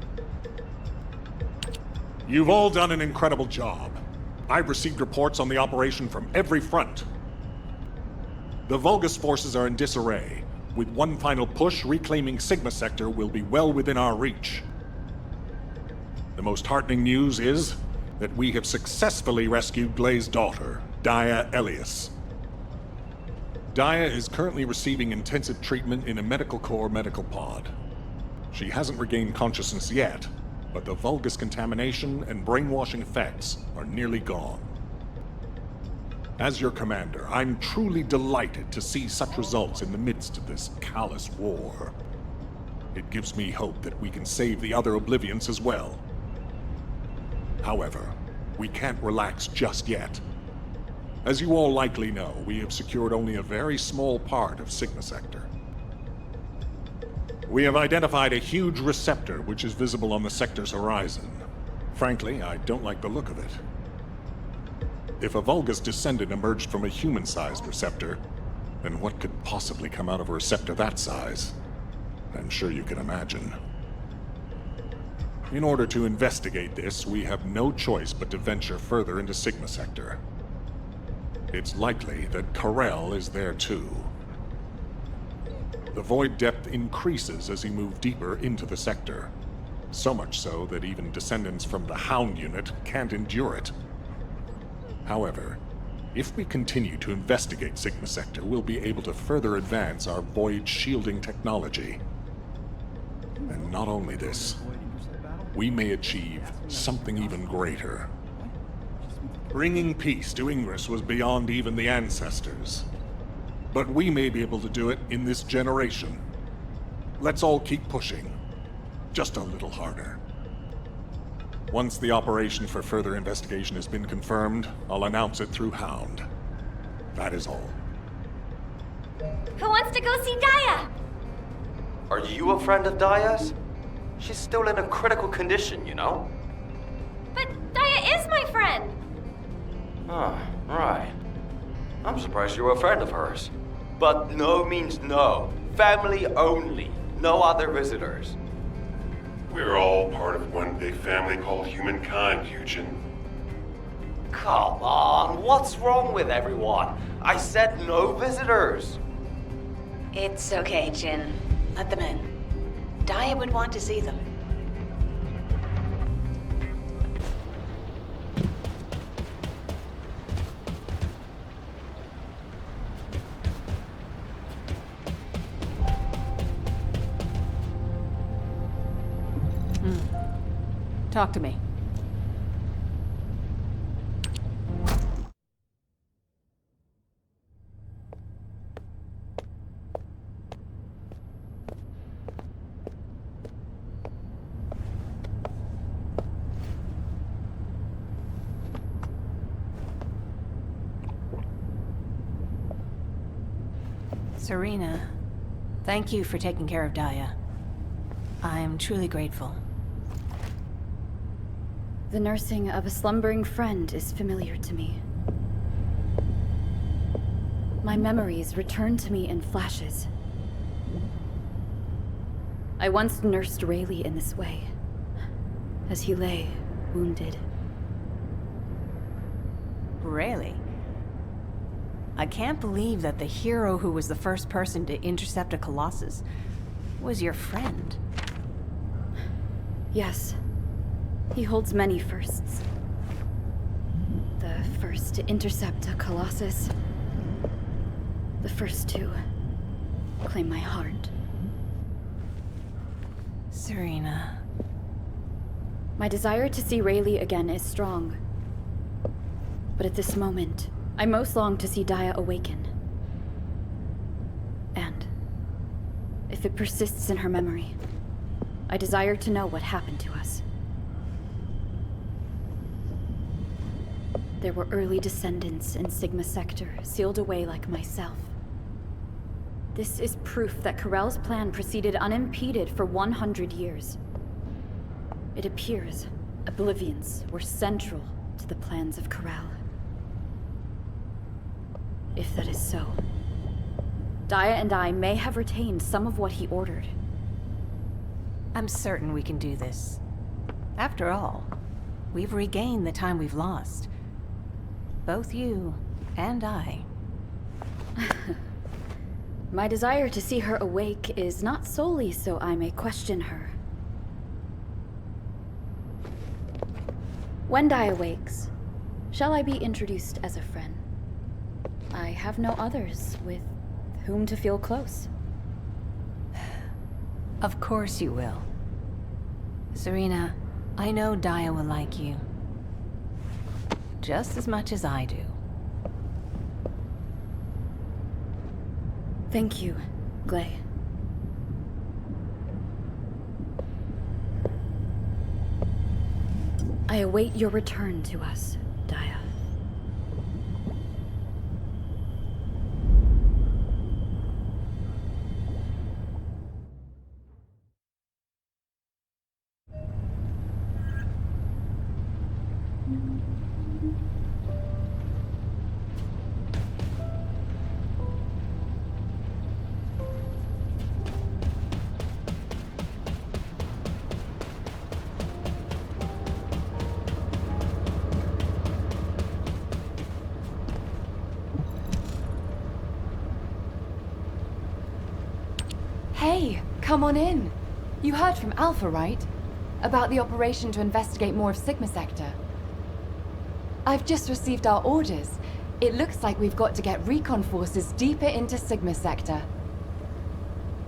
You've all done an incredible job. I've received reports on the operation from every front. The Vulgus forces are in disarray. With one final push, reclaiming Sigma Sector will be well within our reach. The most heartening news is that we have successfully rescued Gley's daughter, Daya Elias. Daya is currently receiving intensive treatment in a Medical Corps medical pod. She hasn't regained consciousness yet, but the Vulgus contamination and brainwashing effects are nearly gone. As your commander, I'm truly delighted to see such results in the midst of this callous war. It gives me hope that we can save the other Oblivions as well. However, we can't relax just yet. As you all likely know, we have secured only a very small part of Sigma Sector. We have identified a huge receptor which is visible on the sector's horizon. Frankly, I don't like the look of it. If a Vulgus descendant emerged from a human-sized receptor, then what could possibly come out of a receptor that size? I'm sure you can imagine. In order to investigate this, we have no choice but to venture further into Sigma Sector. It's likely that Karel is there too. The void depth increases as you move deeper into the sector. So much so that even descendants from the Hound unit can't endure it. However, if we continue to investigate Sigma Sector, we'll be able to further advance our void shielding technology. And not only this, we may achieve something even greater. Bringing peace to Ingress was beyond even the ancestors. But we may be able to do it in this generation. Let's all keep pushing. Just a little harder. Once the operation for further investigation has been confirmed, I'll announce it through Hound. That is all. Who wants to go see Daya? Are you a friend of Daya's? She's still in a critical condition, you know? But Daya is my friend! Oh, right. I'm surprised you're a friend of hers. But no means no. Family only. No other visitors. We're all part of one big family called humankind, Eugen. Come on, what's wrong with everyone? I said no visitors. It's okay, Jin. Let them in. Daya would want to see them. Talk to me. Serena, thank you for taking care of Daya. I'm truly grateful. The nursing of a slumbering friend is familiar to me. My memories return to me in flashes. I once nursed Rayleigh in this way, as he lay, wounded. Really? I can't believe that the hero who was the first person to intercept a Colossus was your friend. Yes. He holds many firsts. The first to intercept a Colossus. The first to claim my heart. Serena. My desire to see Rayleigh again is strong. But at this moment, I most long to see Daya awaken. And if it persists in her memory, I desire to know what happened to us. There were early descendants in Sigma Sector, sealed away like myself. This is proof that Corell's plan proceeded unimpeded for 100 years. It appears Oblivions were central to the plans of Corell. If that is so, Daya and I may have retained some of what he ordered. I'm certain we can do this. After all, we've regained the time we've lost. Both you and I. My desire to see her awake is not solely so I may question her. When Daya wakes, shall I be introduced as a friend? I have no others with whom to feel close. Of course you will. Serena, I know Daya will like you. Just as much as I do. Thank you, Gley. I await your return to us, Daya. Hey, come on in. You heard from Alpha, right? About the operation to investigate more of Sigma Sector. I've just received our orders. It looks like we've got to get recon forces deeper into Sigma Sector.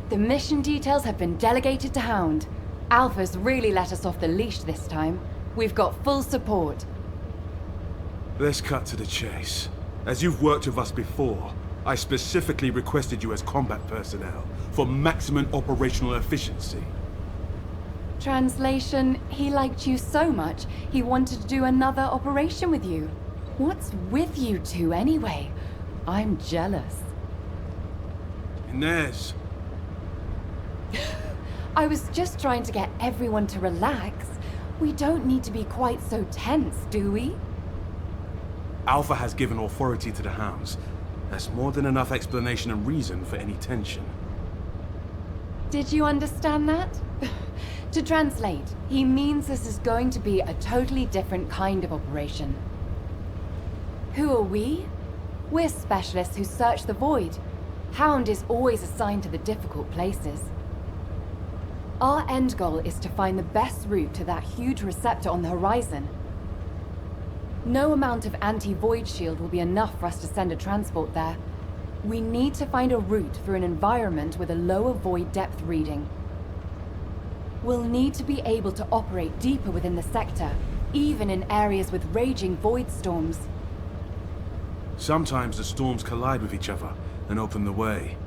The mission details have been delegated to Hound. Alpha's really let us off the leash this time. We've got full support. Let's cut to the chase. As you've worked with us before, I specifically requested you as combat personnel for maximum operational efficiency. Translation, he liked you so much, he wanted to do another operation with you. What's with you two anyway? I'm jealous. Inez. I was just trying to get everyone to relax. We don't need to be quite so tense, do we? Alpha has given authority to the hounds. That's more than enough explanation and reason for any tension. Did you understand that? To translate, he means this is going to be a totally different kind of operation. Who are we? We're specialists who search the void. Hound is always assigned to the difficult places. Our end goal is to find the best route to that huge receptor on the horizon. No amount of anti-void shield will be enough for us to send a transport there. We need to find a route through an environment with a lower void depth reading. We'll need to be able to operate deeper within the sector, even in areas with raging void storms. Sometimes the storms collide with each other and open the way.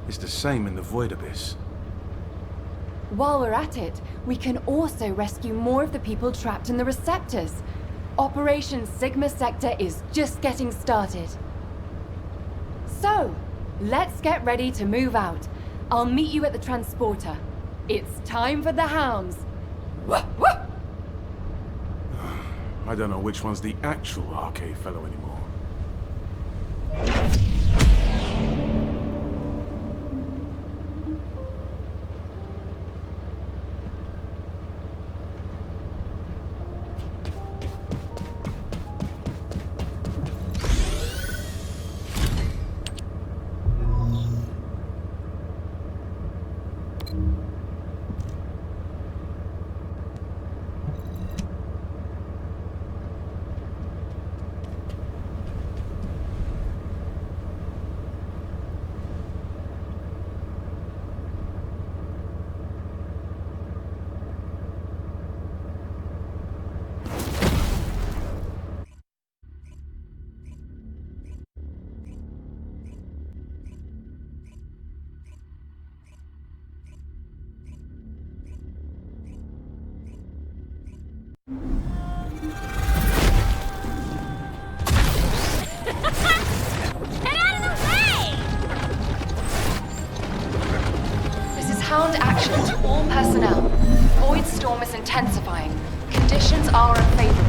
It's the same in the void abyss. While we're at it, we can also rescue more of the people trapped in the receptors. Operation Sigma Sector is just getting started. So, Let's get ready to move out. I'll meet you at the transporter. It's time for the hounds. Wah, wah! I don't know which one's the actual RK fellow anymore. Hound action to all personnel. Void storm is intensifying. Conditions are unfavorable.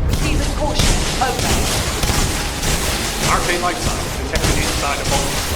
Proceed with caution. Over. RK light sign detected inside a vault.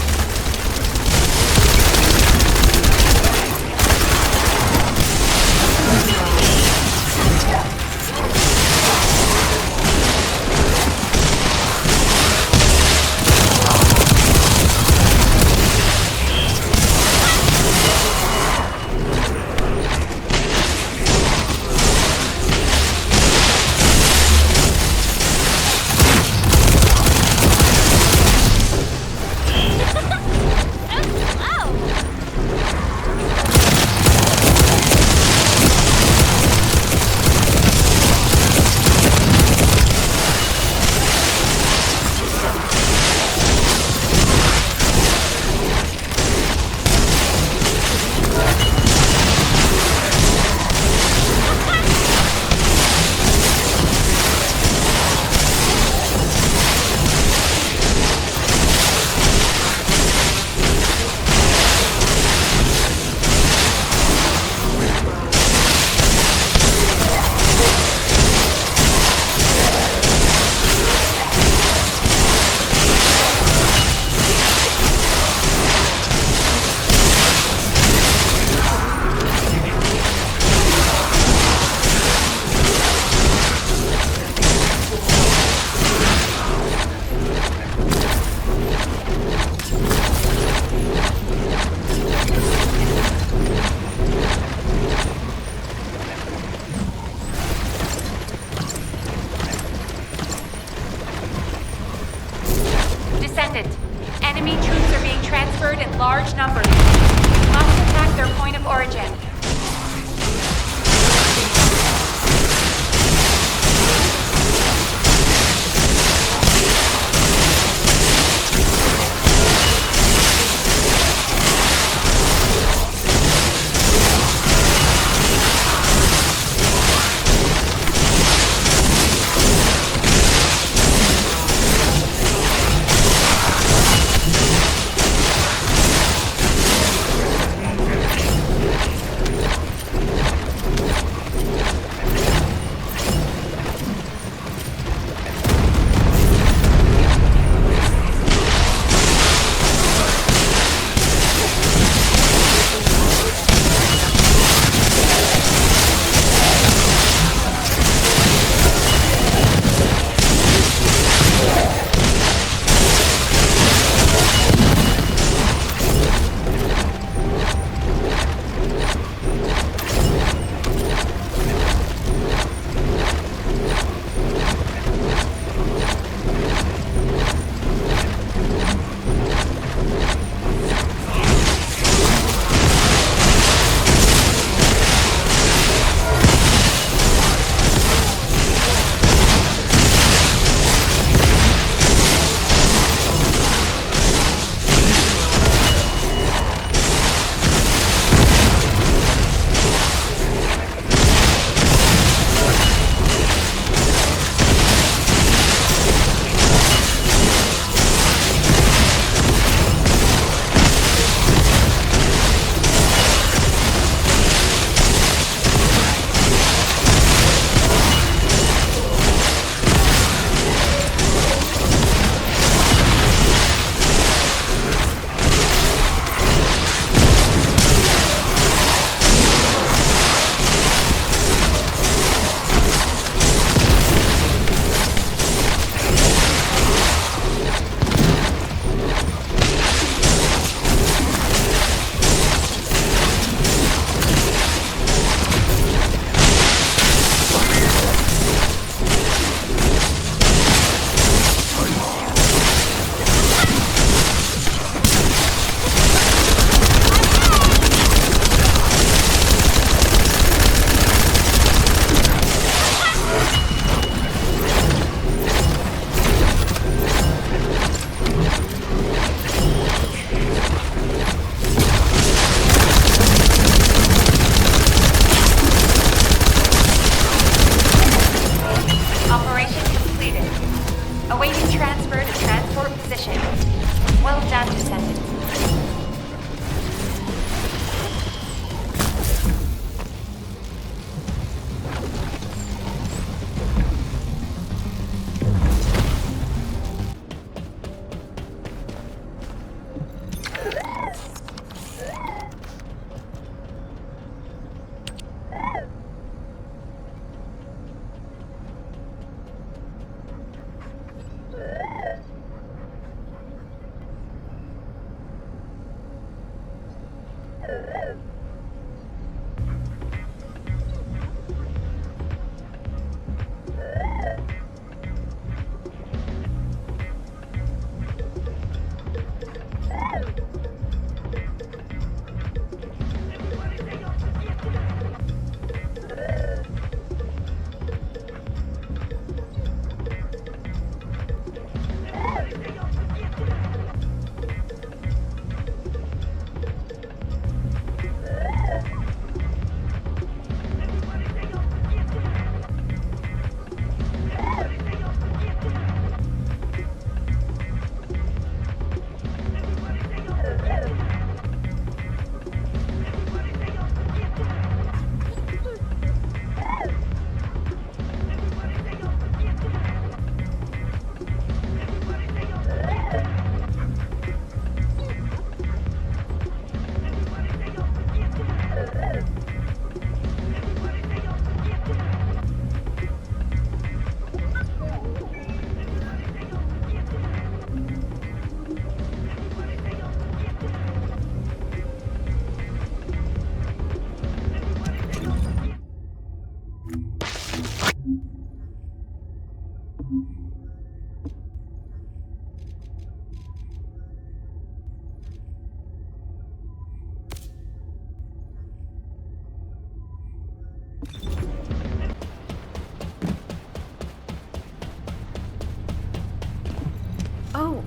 Oh.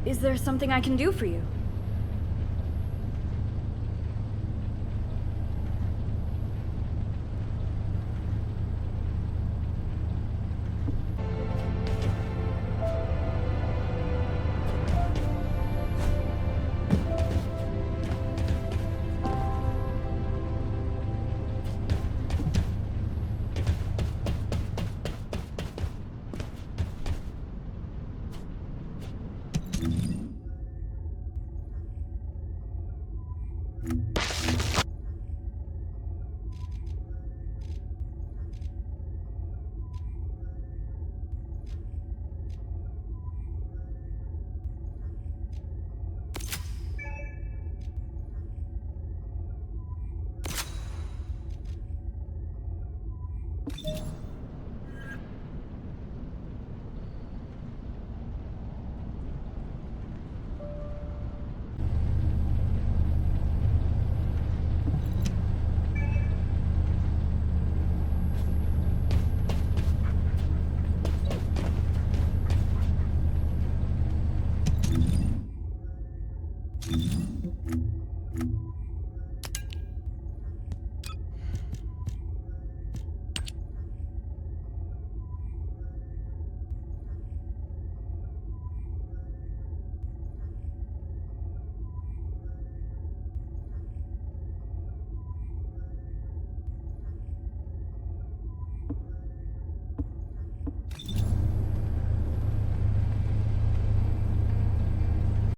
Is there something I can do for you?